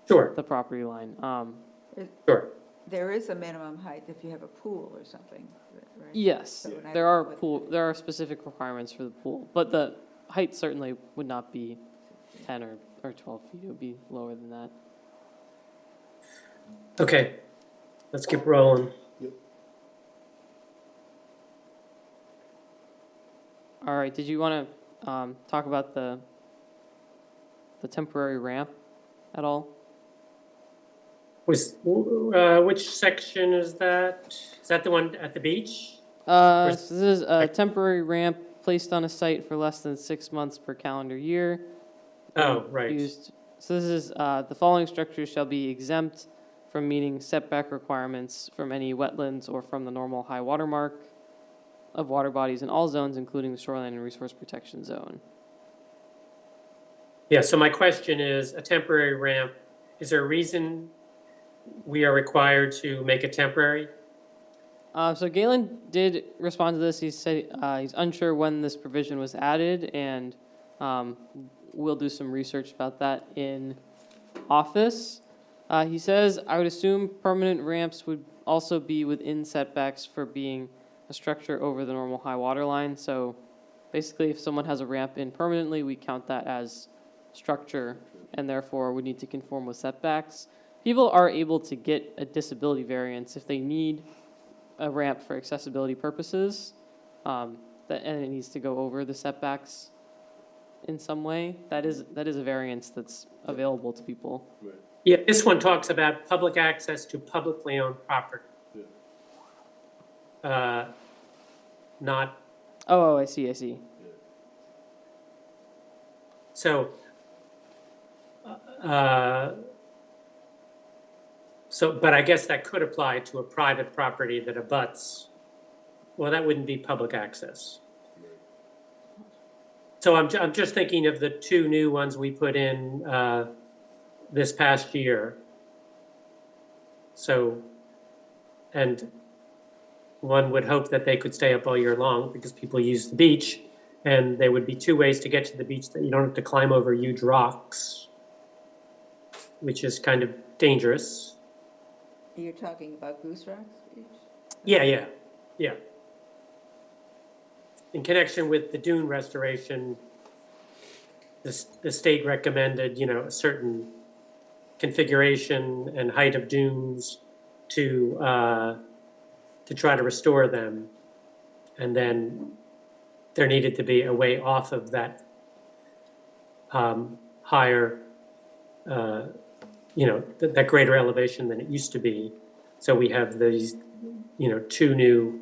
Speaker 6: Sure,
Speaker 4: the property line.
Speaker 6: sure.
Speaker 2: There is a minimum height if you have a pool or something, right?
Speaker 4: Yes,
Speaker 2: So, and I
Speaker 4: there
Speaker 2: don't
Speaker 4: are
Speaker 2: know what-
Speaker 4: there are specific requirements for the pool, but the height certainly would not be 10 or 12 feet. It would be lower than that.
Speaker 6: Okay, let's keep rolling.
Speaker 4: All right, did you want to talk about the temporary ramp at all?
Speaker 6: Which section is that? Is that the one at the beach?
Speaker 4: So this is a temporary ramp placed on a site for less than 6 months per calendar year.
Speaker 6: Oh, right.
Speaker 4: Used. So this is, the following structures shall be exempt from meeting setback requirements from any wetlands or from the normal high water mark of water bodies in all zones, including the shoreline and resource protection zone.
Speaker 6: Yeah, so my question is, a temporary ramp, is there a reason we are required to make it temporary?
Speaker 4: So Galen did respond to this. He said he's unsure when this provision was added, and we'll do some research about that in office. He says, I would assume permanent ramps would also be within setbacks for being a structure over the normal high water line. So basically, if someone has a ramp in permanently, we count that as structure, and therefore would need to conform with setbacks. People are able to get a disability variance if they need a ramp for accessibility purposes, and it needs to go over the setbacks in some way. That is a variance that's available to people.
Speaker 1: Right.
Speaker 6: Yeah, this one talks about public access to publicly owned property. Not,
Speaker 4: Oh, I see.
Speaker 6: so, but I guess that could apply to a private property that abuts. Well, that wouldn't be public access. So I'm just thinking of the two new ones we put in this past year. So, and one would hope that they could stay up all year long because people use the beach, and there would be two ways to get to the beach that you don't have to climb over huge rocks, which is kind of dangerous.
Speaker 2: You're talking about Goose Rocks Beach?
Speaker 6: Yeah. In connection with the dune restoration, the state recommended, a certain configuration and height of dunes to try to restore them. And then there needed to be a way off of that higher, that greater elevation than it used to be. So we have these, two new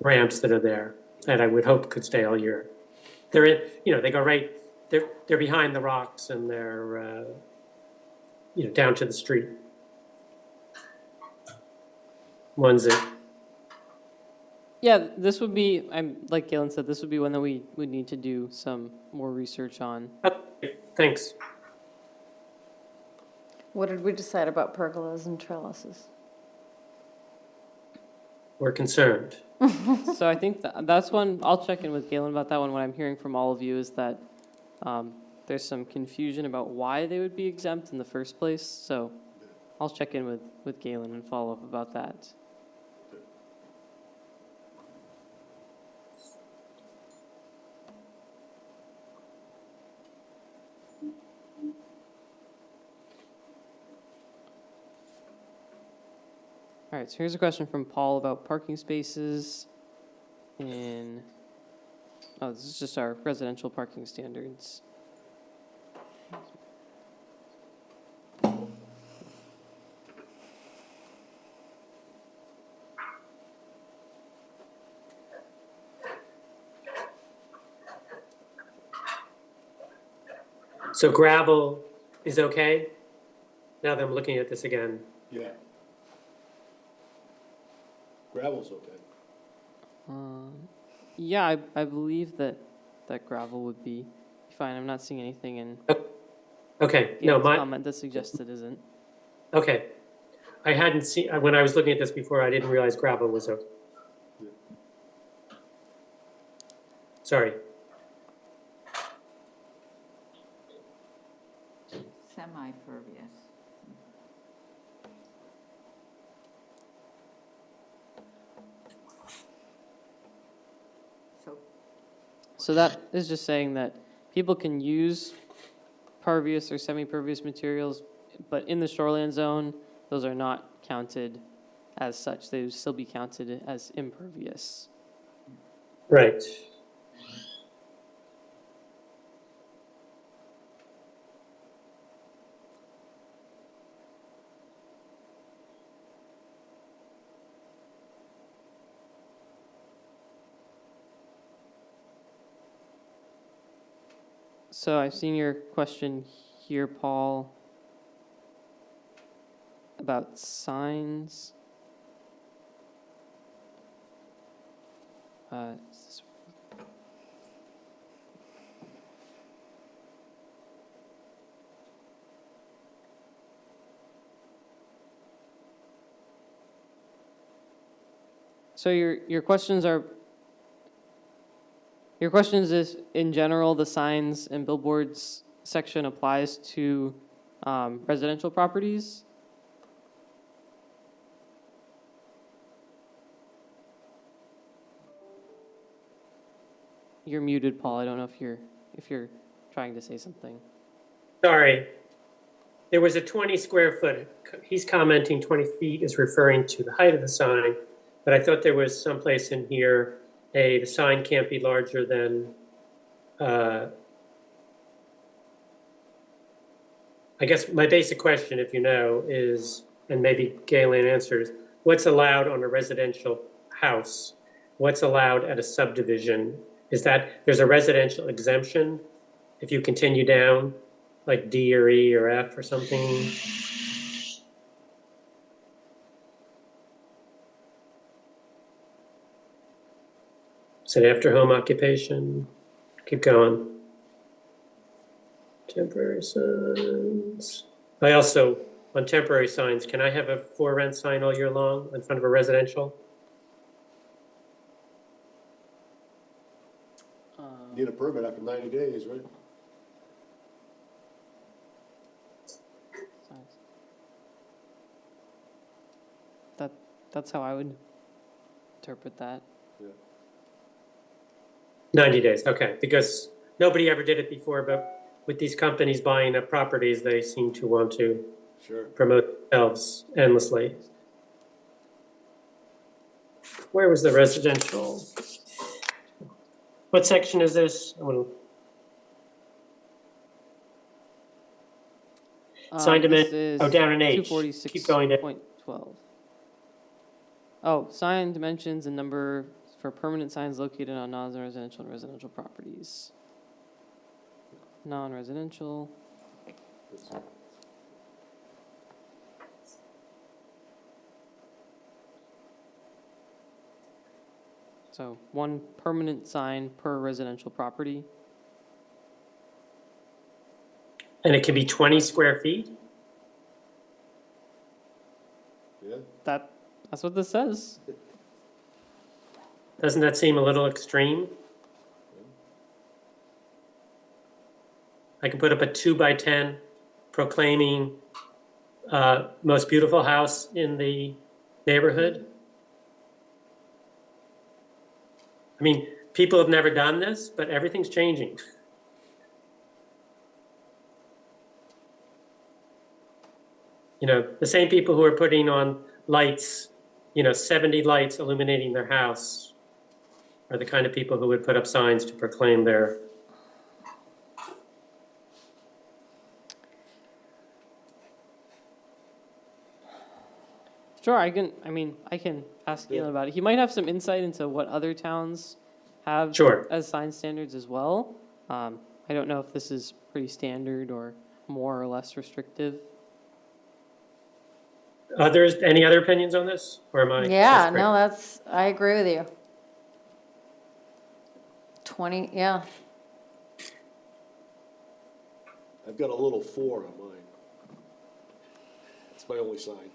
Speaker 6: ramps that are there that I would hope could stay all year. They're in, they go right, they're behind the rocks and they're, down to the street. Ones that,
Speaker 4: Yeah, this would be, like Galen said, this would be one that we would need to do some more research on.
Speaker 6: okay, thanks.
Speaker 5: What did we decide about pergolas and trellises?
Speaker 6: We're concerned.
Speaker 4: So I think that's one, I'll check in with Galen about that one. What I'm hearing from all of you is that there's some confusion about why they would be exempt in the first place. So I'll check in with Galen and follow up about that. All right, so here's a question from Paul about parking spaces in, this is just our residential parking standards.
Speaker 6: So gravel is okay? Now that I'm looking at this again.
Speaker 1: Yeah. Gravel's okay.
Speaker 4: Yeah, I believe that gravel would be fine. I'm not seeing anything in
Speaker 6: Okay, no,
Speaker 4: Galen's comment that suggests it isn't.
Speaker 6: okay. I hadn't seen, when I was looking at this before, I didn't realize gravel was okay. Sorry.
Speaker 2: impervious. So,
Speaker 4: So that is just saying that people can use pervious or semi-pervious materials, but in the shoreline zone, those are not counted as such. They would still be counted as impervious.
Speaker 6: Right.
Speaker 4: So I've seen your question here, Paul, about signs. Is this- So your questions are, your questions is, in general, the signs and billboards section applies to residential properties? You're muted, Paul. I don't know if you're trying to say something.
Speaker 6: Sorry. There was a 20 square foot, he's commenting 20 feet is referring to the height of the sign, but I thought there was someplace in here, the sign can't be larger than, I guess my basic question, if you know, is, and maybe Galen answers, what's allowed on a residential house? What's allowed at a subdivision? Is that, there's a residential exemption if you continue down, like D or E or F or something? Is it after home occupation? Keep going. Temporary signs. I also, on temporary signs, can I have a for rent sign all year long in front of a residential?
Speaker 1: Need a permit after 90 days, right?
Speaker 4: Signs. That's how I would interpret that.
Speaker 1: Yeah.
Speaker 6: 90 days, okay, because nobody ever did it before, but with these companies buying up properties, they seem to want to
Speaker 1: Sure.
Speaker 6: promote themselves endlessly. Where was the residential? What section is this? Sign dimension, oh, down in H. Keep going down.
Speaker 4: 246.12. Oh, sign dimensions and number for permanent signs located on non-residential and residential properties. Non-residential. So one permanent sign per residential property.
Speaker 6: And it can be 20 square feet?
Speaker 1: Yeah.
Speaker 4: That's what this says.
Speaker 6: Doesn't that seem a little extreme? I can put up a 2x10 proclaiming most beautiful house in the neighborhood. I mean, people have never done this, but everything's changing. You know, the same people who are putting on lights, 70 lights illuminating their house are the kind of people who would put up signs to proclaim their.
Speaker 4: Sure, I can ask Galen about it. He might have some insight into what other towns have
Speaker 6: Sure.
Speaker 4: as sign standards as well. I don't know if this is pretty standard or more or less restrictive.
Speaker 6: Others, any other opinions on this? Or am I?
Speaker 5: Yeah,
Speaker 6: that's great.
Speaker 5: I agree with you. 20, yeah.
Speaker 1: I've got a little 4 on mine. It's my only sign.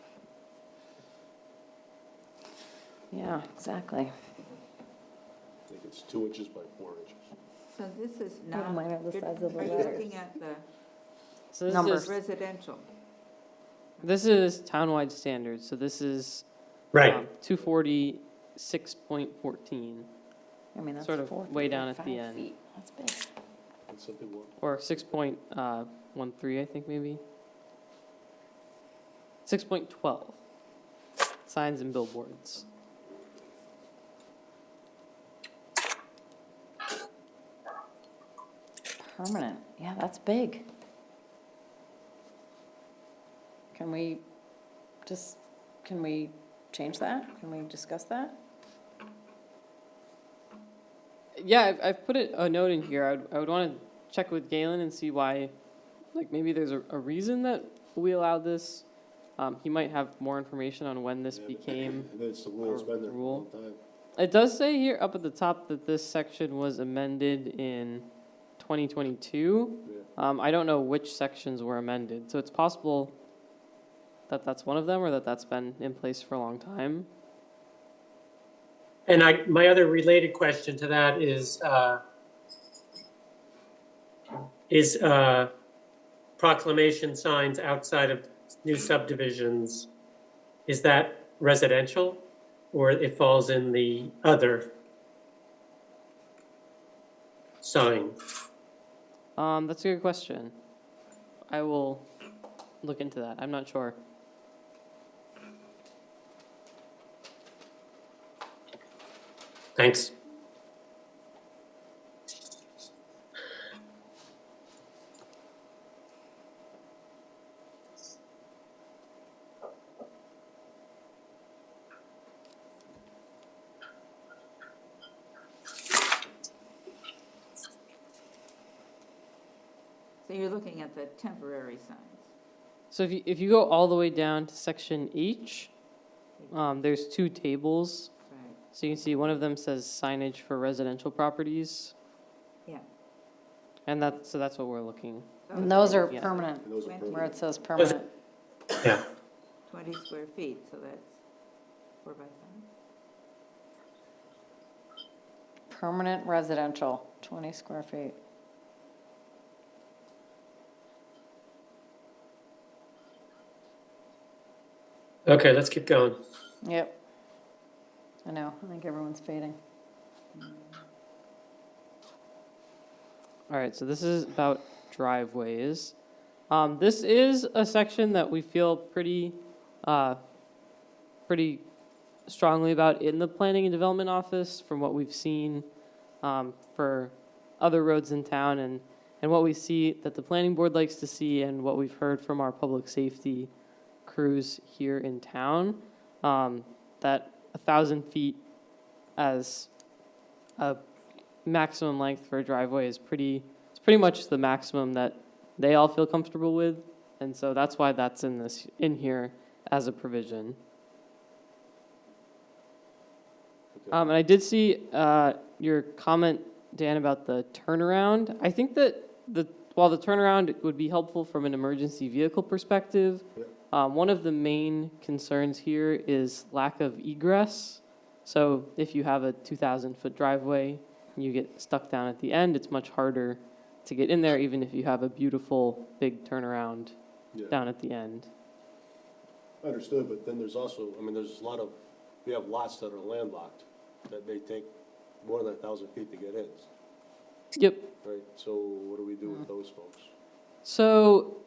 Speaker 5: Yeah, exactly.
Speaker 1: I think it's 2 inches by 4 inches.
Speaker 2: so this is
Speaker 5: Oh,
Speaker 2: not.
Speaker 5: mine are the size of the
Speaker 2: Are you
Speaker 5: letters.
Speaker 2: looking at the
Speaker 4: So this
Speaker 5: Numbers.
Speaker 4: is,
Speaker 2: Residential.
Speaker 4: this is townwide standards, so this is
Speaker 6: Right.
Speaker 4: 246.14,
Speaker 5: I mean, that's
Speaker 4: Sort of
Speaker 5: 4
Speaker 4: way down at
Speaker 5: 5
Speaker 4: the end.
Speaker 5: feet. That's big.
Speaker 1: That's something more.
Speaker 4: or 6.13, I think maybe. 6.12, signs and billboards.
Speaker 5: Permanent, yeah, that's big. Can we change that? Can we discuss that?
Speaker 4: Yeah, I've put a note in here. I would want to check with Galen and see why, like maybe there's a reason that we allowed this. He might have more information on when this
Speaker 1: Yeah,
Speaker 4: became.
Speaker 1: That's the rule, it's been there for a long time.
Speaker 4: It does say here up at the top that this section was amended in 2022.
Speaker 1: Yeah.
Speaker 4: I don't know which sections were amended, so it's possible that that's one of them or that that's been in place for a long time.
Speaker 6: And my other related question to that is proclamation signs outside of new subdivisions, is that residential or it falls in the other sign?
Speaker 4: That's a good question. I will look into that. I'm not sure.
Speaker 6: Thanks.
Speaker 2: So you're looking at the temporary signs.
Speaker 4: So if you go all the way down to section H, there's two tables.
Speaker 2: Right,
Speaker 4: So you can see one of them says signage for residential properties,
Speaker 2: yeah.
Speaker 4: and that's what we're looking.
Speaker 5: And those are
Speaker 4: Yeah.
Speaker 5: permanent,
Speaker 1: And those are
Speaker 2: 20.
Speaker 5: where
Speaker 1: permanent.
Speaker 5: it says permanent.
Speaker 6: Yeah.
Speaker 2: 20 square feet, so that's 4 by 5.
Speaker 5: Permanent residential, 20 square feet.
Speaker 6: Okay, let's keep going.
Speaker 5: Yep. I know, I think everyone's fading.
Speaker 4: All right, so this is about driveways. This is a section that we feel pretty strongly about in the Planning and Development Office from what we've seen for other roads in town and what we see that the Planning Board likes to see and what we've heard from our public safety crews here in town, that 1,000 feet as a maximum length for a driveway is pretty much the maximum that they all feel comfortable with, and so that's why that's in here as a provision. And I did see your comment, Dan, about the turnaround. I think that while the turnaround would be helpful from an emergency vehicle perspective, one of the main concerns here is lack of egress. So if you have a 2,000-foot driveway and you get stuck down at the end, it's much harder to get in there, even if you have a beautiful big turnaround
Speaker 1: Yeah.
Speaker 4: down at the end.
Speaker 1: Understood, but then there's also, I mean, there's a lot of, we have lots that are landlocked, that may take more than 1,000 feet to get in,
Speaker 4: Yep.
Speaker 1: right? So what do we do with those folks?
Speaker 4: So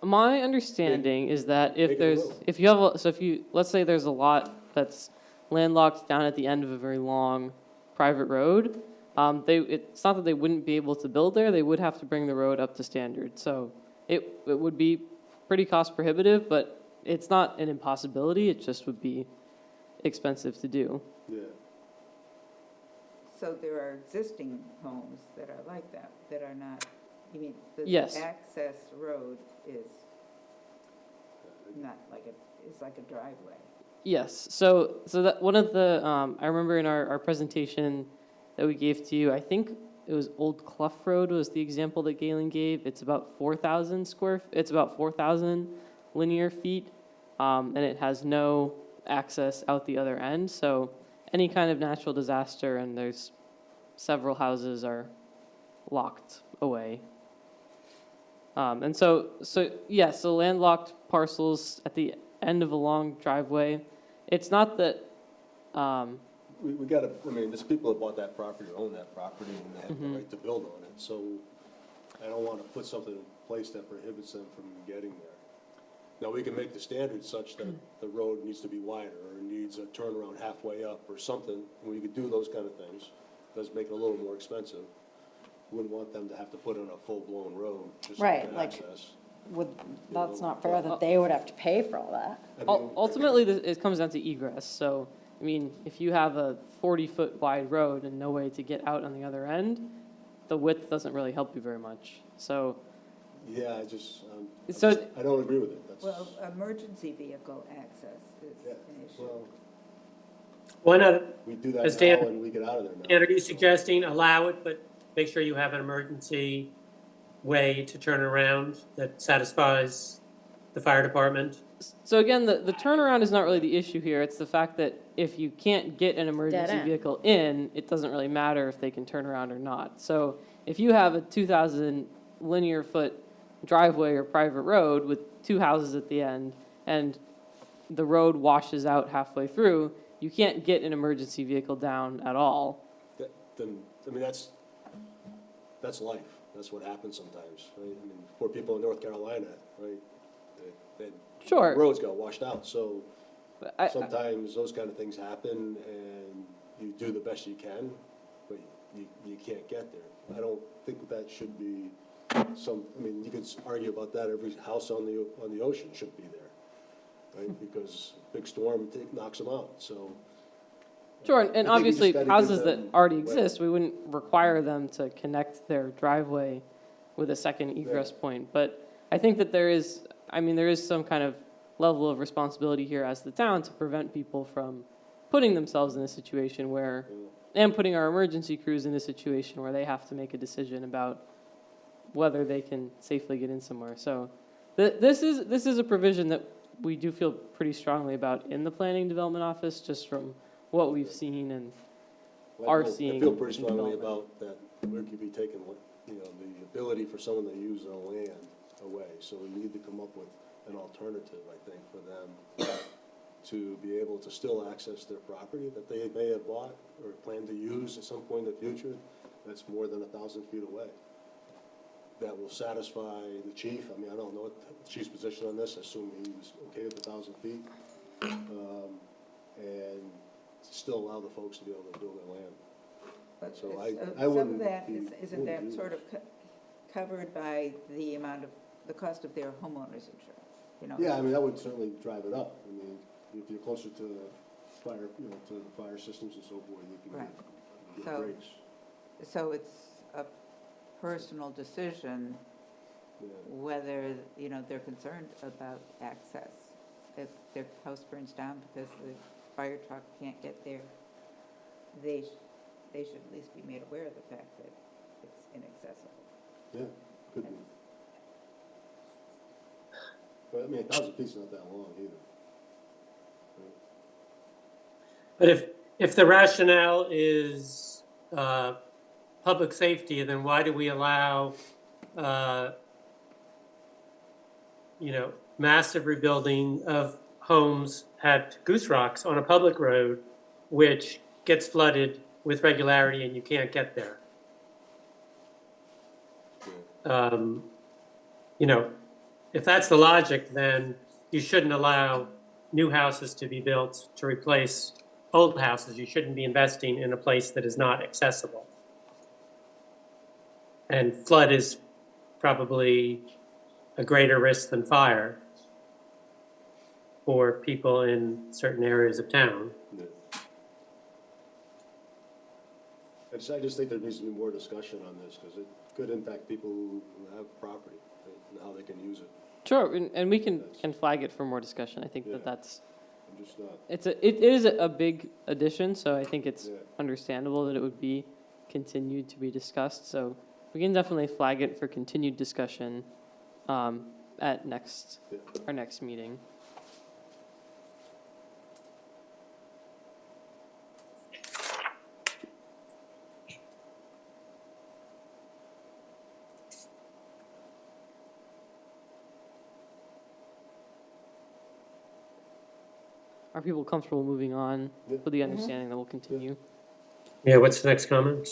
Speaker 4: my understanding is that
Speaker 1: Make it a road.
Speaker 4: if you let's say there's a lot that's landlocked down at the end of a very long private road, it's not that they wouldn't be able to build there, they would have to bring the road up to standard. So it would be pretty cost prohibitive, but it's not an impossibility, it just would be expensive to do.
Speaker 1: Yeah.
Speaker 2: So there are existing homes that are like that, that are not, you mean, the
Speaker 4: Yes.
Speaker 2: access road is not like it's like a driveway.
Speaker 4: Yes, so that one of the, I remember in our presentation that we gave to you, I think it was Old Clough Road was the example that Galen gave. It's about 4,000 linear feet, and it has no access out the other end. So any kind of natural disaster, and there's several houses are locked away. And so landlocked parcels at the end of a long driveway, it's not that,
Speaker 1: We gotta, I mean, there's people that bought that property, or own that property, and they have the right to build on it, so I don't wanna put something in place that prohibits them from getting there. Now, we can make the standard such that the road needs to be wider, or needs a turnaround halfway up, or something, and we could do those kind of things. Does make it a little more expensive. Wouldn't want them to have to put in a full-blown road just
Speaker 5: Right,
Speaker 1: to
Speaker 5: like-
Speaker 1: access.
Speaker 5: That's not fair that they would have to pay for all that.
Speaker 1: I mean,
Speaker 4: ultimately, it comes down to egress. So, I mean, if you have a 40-foot wide road and no way to get out on the other end, the width doesn't really help you very much. So,
Speaker 1: Yeah,
Speaker 4: So-
Speaker 1: I don't agree with it, that's.
Speaker 2: Well, emergency vehicle access is
Speaker 1: Yeah,
Speaker 2: an issue.
Speaker 1: well,
Speaker 6: Why not,
Speaker 1: we do that
Speaker 6: As
Speaker 1: now
Speaker 6: Dan-
Speaker 1: and we get out of there now.
Speaker 6: Dan, are you suggesting allow it, but make sure you have an emergency way to turn around that satisfies the fire department?
Speaker 4: So again, the turnaround is not really the issue here. It's the fact that if you can't get an emergency
Speaker 5: end.
Speaker 4: vehicle in, it doesn't really matter if they can turn around or not. So if you have a 2,000 linear foot driveway or private road with two houses at the end, and the road washes out halfway through, you can't get an emergency vehicle down at all.
Speaker 1: Then, I mean, that's life, that's what happens sometimes, right? I mean, poor people in North Carolina, right? They-
Speaker 4: Sure.
Speaker 1: Roads got washed out, so
Speaker 4: But I-
Speaker 1: sometimes those kind of things happen and you do the best you can, but you can't get there. I don't think that should be I mean, you could argue about that, every house on the ocean should be there, right? Because big storm knocks them out, so.
Speaker 4: Sure,
Speaker 1: I
Speaker 4: and
Speaker 1: think you
Speaker 4: obviously,
Speaker 1: just gotta
Speaker 4: houses
Speaker 1: give
Speaker 4: that
Speaker 1: them
Speaker 4: already
Speaker 1: way.
Speaker 4: exist, we wouldn't require them to connect their driveway with a second egress point. But I think that there is some kind of level of responsibility here as the town to prevent people from putting themselves in a situation where, and putting our emergency crews in a situation where they have to make a decision about whether they can safely get in somewhere. So this is a provision that we do feel pretty strongly about in the Planning Development Office, just from what we've seen and are seeing.
Speaker 1: I feel pretty
Speaker 4: in
Speaker 1: strongly
Speaker 4: development.
Speaker 1: about that we could be taking, the ability for someone to use their land away. So we need to come up with an alternative, I think, for them to be able to still access their property that they may have bought or plan to use at some point in the future that's more than 1,000 feet away. That will satisfy the chief. I mean, I don't know what the chief's position on this. I assume he was okay with 1,000 feet. And still allow the folks to be able to build their land.
Speaker 2: But
Speaker 1: So
Speaker 2: it's,
Speaker 1: I
Speaker 2: some
Speaker 1: wouldn't
Speaker 2: of that,
Speaker 1: be-
Speaker 2: isn't that
Speaker 1: wouldn't
Speaker 2: sort
Speaker 1: use
Speaker 2: of covered by the amount of, the cost of their homeowner's insurance? You know?
Speaker 1: Yeah, I mean, that would certainly drive it up. I mean, if you're closer to the fire, to the fire systems and so forth, you can
Speaker 2: Right.
Speaker 1: get
Speaker 2: So-
Speaker 1: breaks.
Speaker 2: So it's a personal decision
Speaker 1: Yeah.
Speaker 2: whether, they're concerned about access. If their house burns down because the fire truck can't get there, they should at least be made aware of the fact that it's inaccessible.
Speaker 1: Yeah, could be. But I mean, 1,000 feet's not that long either. Right?
Speaker 6: But if the rationale is public safety, then why do we allow, massive rebuilding of homes at Goose Rocks on a public road, which gets flooded with regularity and you can't get there? If that's the logic, then you shouldn't allow new houses to be built to replace old houses. You shouldn't be investing in a place that is not accessible. And flood is probably a greater risk than fire for people in certain areas of town.
Speaker 1: Yeah. I just think there needs to be more discussion on this, because it could impact people who have property, right, and how they can use it.
Speaker 4: Sure, and we can flag it for more discussion. I think
Speaker 1: Yeah.
Speaker 4: that's,
Speaker 1: I'm just not,
Speaker 4: it is a big addition, so I think it's
Speaker 1: Yeah.
Speaker 4: understandable that it would be continued to be discussed. So we can definitely flag it for continued discussion at
Speaker 1: Yeah.
Speaker 4: our next meeting. are people comfortable moving on
Speaker 1: Yeah.
Speaker 4: with the understanding that we'll continue?
Speaker 6: Yeah, what's the next comment?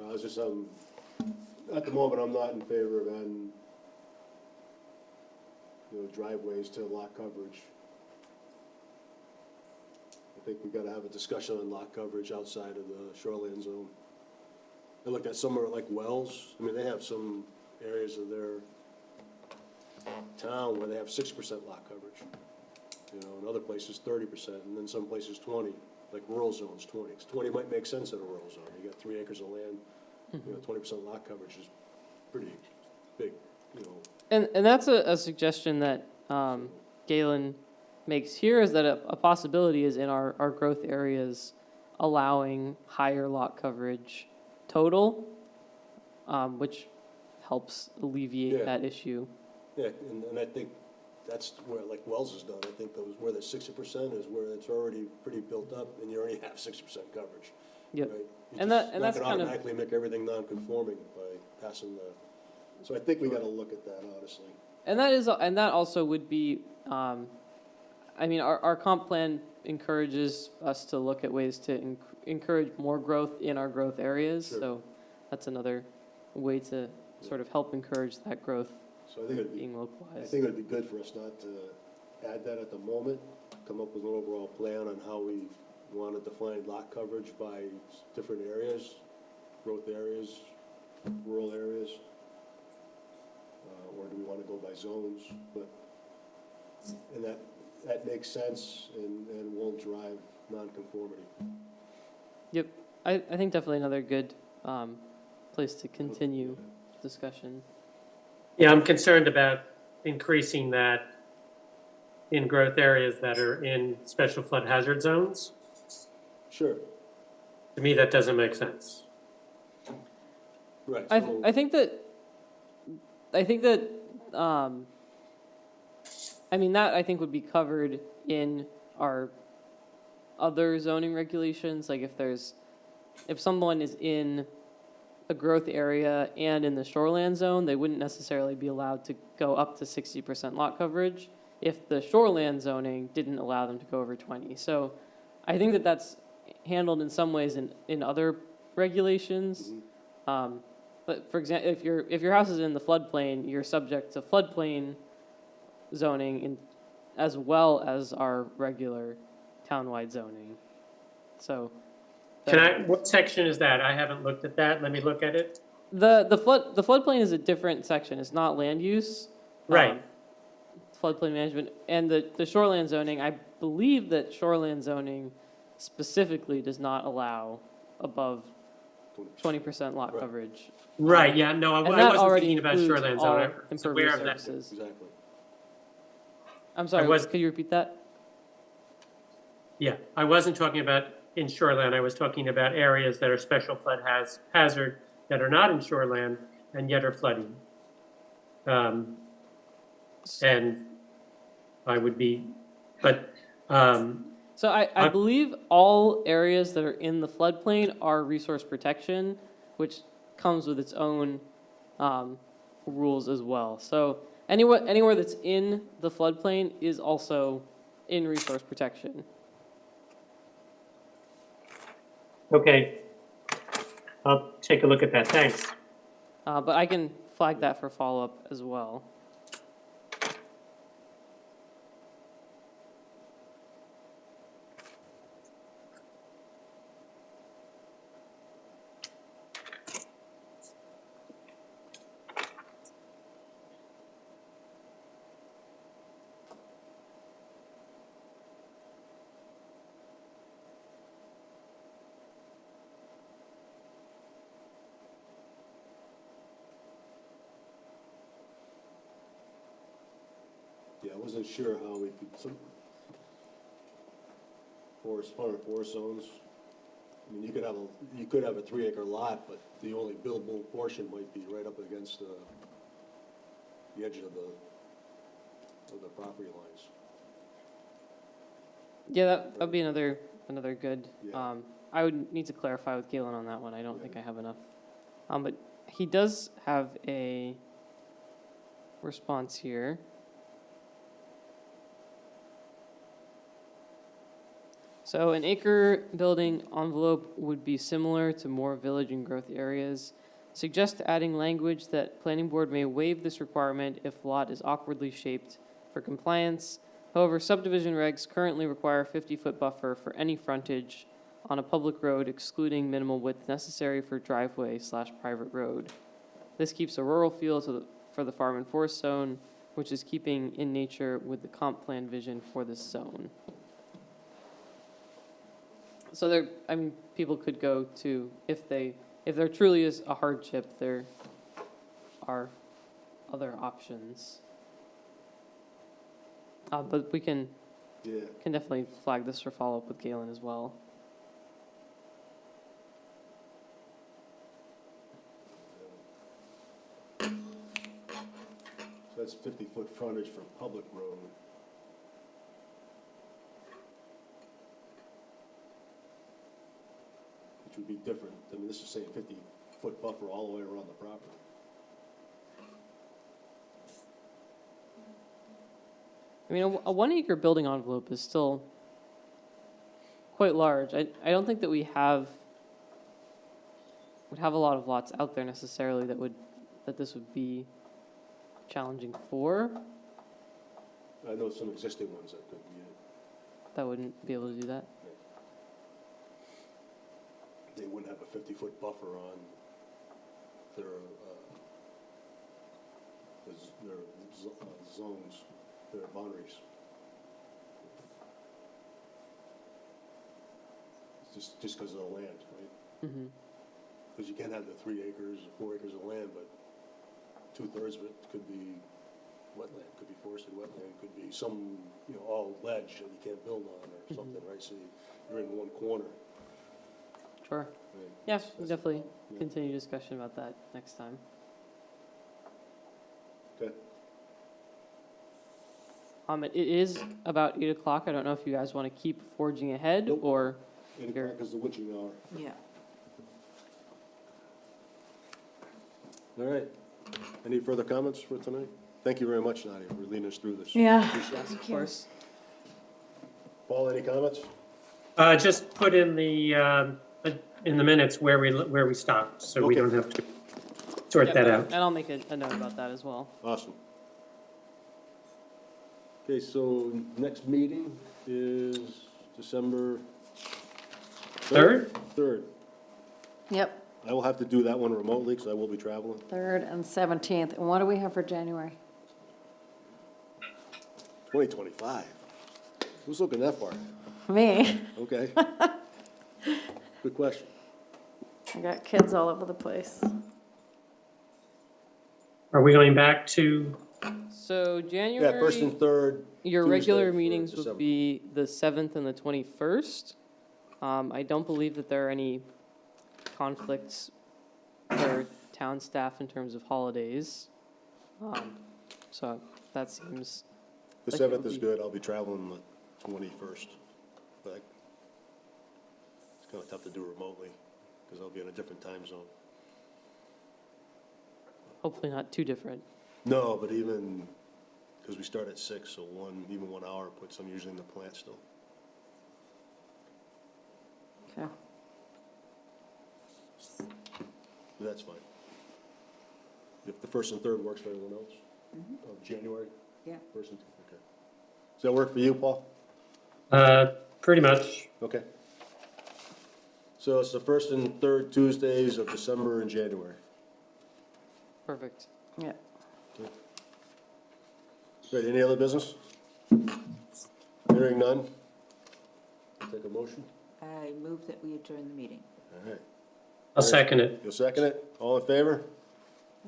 Speaker 1: I was just, at the moment, I'm not in favor of adding, driveways to lot coverage. I think we gotta have a discussion on lot coverage outside of the shoreline zone. I looked at somewhere like Wells, I mean, they have some areas of their town where they have 6% lot coverage. In other places 30%, and then some places 20, like rural zones 20. 'Cause 20 might make sense in a rural zone, you got 3 acres of land, 20% lot coverage is pretty big,
Speaker 4: And that's a suggestion that Galen makes here, is that a possibility is in our growth areas allowing higher lot coverage total, which helps alleviate
Speaker 1: Yeah.
Speaker 4: that issue.
Speaker 1: Yeah, and I think that's where, like Wells is done, I think those, where the 60% is where it's already pretty built up, and you already have 60% coverage.
Speaker 4: Yep.
Speaker 1: Right?
Speaker 4: And that's kind of-
Speaker 1: automatically make everything non-conforming by passing the, so I think we gotta look at that, honestly.
Speaker 4: And that also would be, I mean, our comp plan encourages us to look at ways to encourage more growth in our growth areas.
Speaker 1: Sure.
Speaker 4: So that's another way to sort of help encourage that growth
Speaker 1: So I think it'd be,
Speaker 4: being
Speaker 1: I
Speaker 4: localized.
Speaker 1: think it'd be good for us not to add that at the moment, come up with an overall plan on how we want to define lot coverage by different areas, growth areas, rural areas. Or do we want to go by zones? But, and that makes sense and won't drive nonconformity.
Speaker 4: Yep, I think definitely another good place to continue discussion.
Speaker 6: Yeah, I'm concerned about increasing that in growth areas that are in special flood hazard zones.
Speaker 1: Sure,
Speaker 6: To me, that doesn't make sense.
Speaker 1: right.
Speaker 4: I
Speaker 1: So,
Speaker 4: think that I mean, that I think would be covered in our other zoning regulations. Like if someone is in a growth area and in the shoreland zone, they wouldn't necessarily be allowed to go up to 60% lot coverage if the shoreland zoning didn't allow them to go over 20. So I think that that's handled in some ways in other regulations. But for example, if your house is in the floodplain, you're subject to floodplain zoning as well as our regular townwide zoning. So
Speaker 6: What section is that? I haven't looked at that. Let me look at it.
Speaker 4: the floodplain is a different section. It's not land use.
Speaker 6: Right.
Speaker 4: Floodplain management and the shoreland zoning. I believe that shoreland zoning specifically does not allow above 20% lot
Speaker 1: Right.
Speaker 4: coverage.
Speaker 6: Right, yeah, no, I
Speaker 4: And that
Speaker 6: wasn't
Speaker 4: already
Speaker 6: thinking about
Speaker 4: includes
Speaker 6: shoreline
Speaker 4: all
Speaker 6: zone. I was
Speaker 4: impervious
Speaker 6: aware of that.
Speaker 4: surfaces.
Speaker 1: exactly.
Speaker 4: I'm sorry,
Speaker 6: was-
Speaker 4: could you repeat that?
Speaker 6: Yeah, I wasn't talking about in shoreline. I was talking about areas that are special flood hazard that are not in shoreline and yet are flooding. And I would be, but,
Speaker 4: So I believe all areas that are in the floodplain are resource protection, which comes with its own rules as well. So anywhere that's in the floodplain is also in resource protection.
Speaker 6: okay. I'll take a look at that, thanks.
Speaker 4: But I can flag that for follow-up as well.
Speaker 1: Yeah, I wasn't sure how we could, forest zones. I mean, you could have a 3-acre lot, but the only buildable portion might be right up against the edge of the property lines.
Speaker 4: Yeah, that'd be another good.
Speaker 1: Yeah.
Speaker 4: I would need to clarify with Galen on that one. I don't think I have enough. But he does have a response here. So an acre building envelope would be similar to more village and growth areas. Suggest adding language that planning board may waive this requirement if lot is awkwardly shaped for compliance. However, subdivision regs currently require a 50-foot buffer for any frontage on a public road, excluding minimal width necessary for driveway/private road. This keeps a rural feel for the farm and forest zone, which is keeping in nature with the comp plan vision for this zone. So there, I mean, people could go to, if there truly is a hardship, there are other options. But we can
Speaker 1: Yeah.
Speaker 4: definitely flag this for follow-up with Galen as well.
Speaker 1: So that's 50-foot frontage for public road. Which would be different. I mean, this is saying 50-foot buffer all the way around the property.
Speaker 4: I mean, a 1 acre building envelope is still quite large. I don't think that would have a lot of lots out there necessarily that this would be challenging for,
Speaker 1: I know some existing ones that could be,
Speaker 4: that wouldn't be able to do that.
Speaker 1: they wouldn't have a 50-foot buffer on their, zones, their boundaries. It's just because of the land, right?
Speaker 4: Mm-hmm.
Speaker 1: Because you can't have the 3 acres, 4 acres of land, but 2/3 of it could be wetland, could be forested wetland, could be some, all ledge that you can't build on or something, right? So you're in one corner.
Speaker 4: Sure.
Speaker 1: Right?
Speaker 4: Yeah,
Speaker 1: That's
Speaker 4: we'll
Speaker 1: the
Speaker 4: definitely
Speaker 1: problem. Yeah.
Speaker 4: continue discussion about that next time.
Speaker 1: Okay.
Speaker 4: It is about 8 o'clock. I don't know if you guys want to keep forging ahead
Speaker 1: Nope.
Speaker 4: or,
Speaker 1: 8 o'clock is the witching hour.
Speaker 2: Yeah.
Speaker 1: All right. Any further comments for tonight? Thank you very much, Nadia, for leading us through this.
Speaker 5: Yeah.
Speaker 1: Appreciate it.
Speaker 4: of course.
Speaker 1: Paul, any comments?
Speaker 6: Just put in the minutes where we stopped, so we
Speaker 1: Okay.
Speaker 6: don't have to sort
Speaker 4: Yep,
Speaker 6: that out.
Speaker 4: And I'll make a note about that as well.
Speaker 1: Awesome. Okay, so next meeting is December
Speaker 6: Third?
Speaker 1: 3rd.
Speaker 5: Yep,
Speaker 1: I will have to do that one remotely because I will be traveling.
Speaker 5: 3rd and 17th. And what do we have for January?
Speaker 1: 2025. Who's looking that far?
Speaker 5: Me.
Speaker 1: Okay. Good question.
Speaker 5: I got kids all over the place.
Speaker 6: Are we going back to,
Speaker 4: So
Speaker 1: Yeah, 1st and
Speaker 4: January,
Speaker 1: 3rd.
Speaker 4: your
Speaker 1: Tuesday
Speaker 4: regular
Speaker 1: for
Speaker 4: meetings
Speaker 1: December.
Speaker 4: would be the 7th and the 21st. I don't believe that there are any conflicts for town staff in terms of holidays. So that seems,
Speaker 1: The
Speaker 4: like it
Speaker 1: 7th
Speaker 4: would
Speaker 1: is
Speaker 4: be-
Speaker 1: good. I'll be traveling the 21st. But it's kind of tough to do remotely because I'll be in a different time zone.
Speaker 4: hopefully not too different.
Speaker 1: No, but even, because we start at 6, so even 1 hour puts them usually in the plant still.
Speaker 5: Okay.
Speaker 1: But that's fine. If the 1st and 3rd works for everyone else? Of January?
Speaker 2: Yeah.
Speaker 1: 1st and 3rd, okay. Does that work for you, Paul?
Speaker 6: pretty much,
Speaker 1: Okay. So it's the 1st and 3rd Tuesdays of December and January.
Speaker 4: Perfect.
Speaker 5: Yeah.
Speaker 1: Great, any other business? Hearing none? Take a motion?
Speaker 2: I move that we adjourn the meeting.
Speaker 1: All right.
Speaker 6: I'll second it.
Speaker 1: You'll second it? All in favor?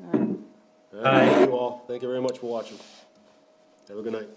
Speaker 5: All right.
Speaker 1: All right, thank you all. Thank you very much for watching. Have a good night.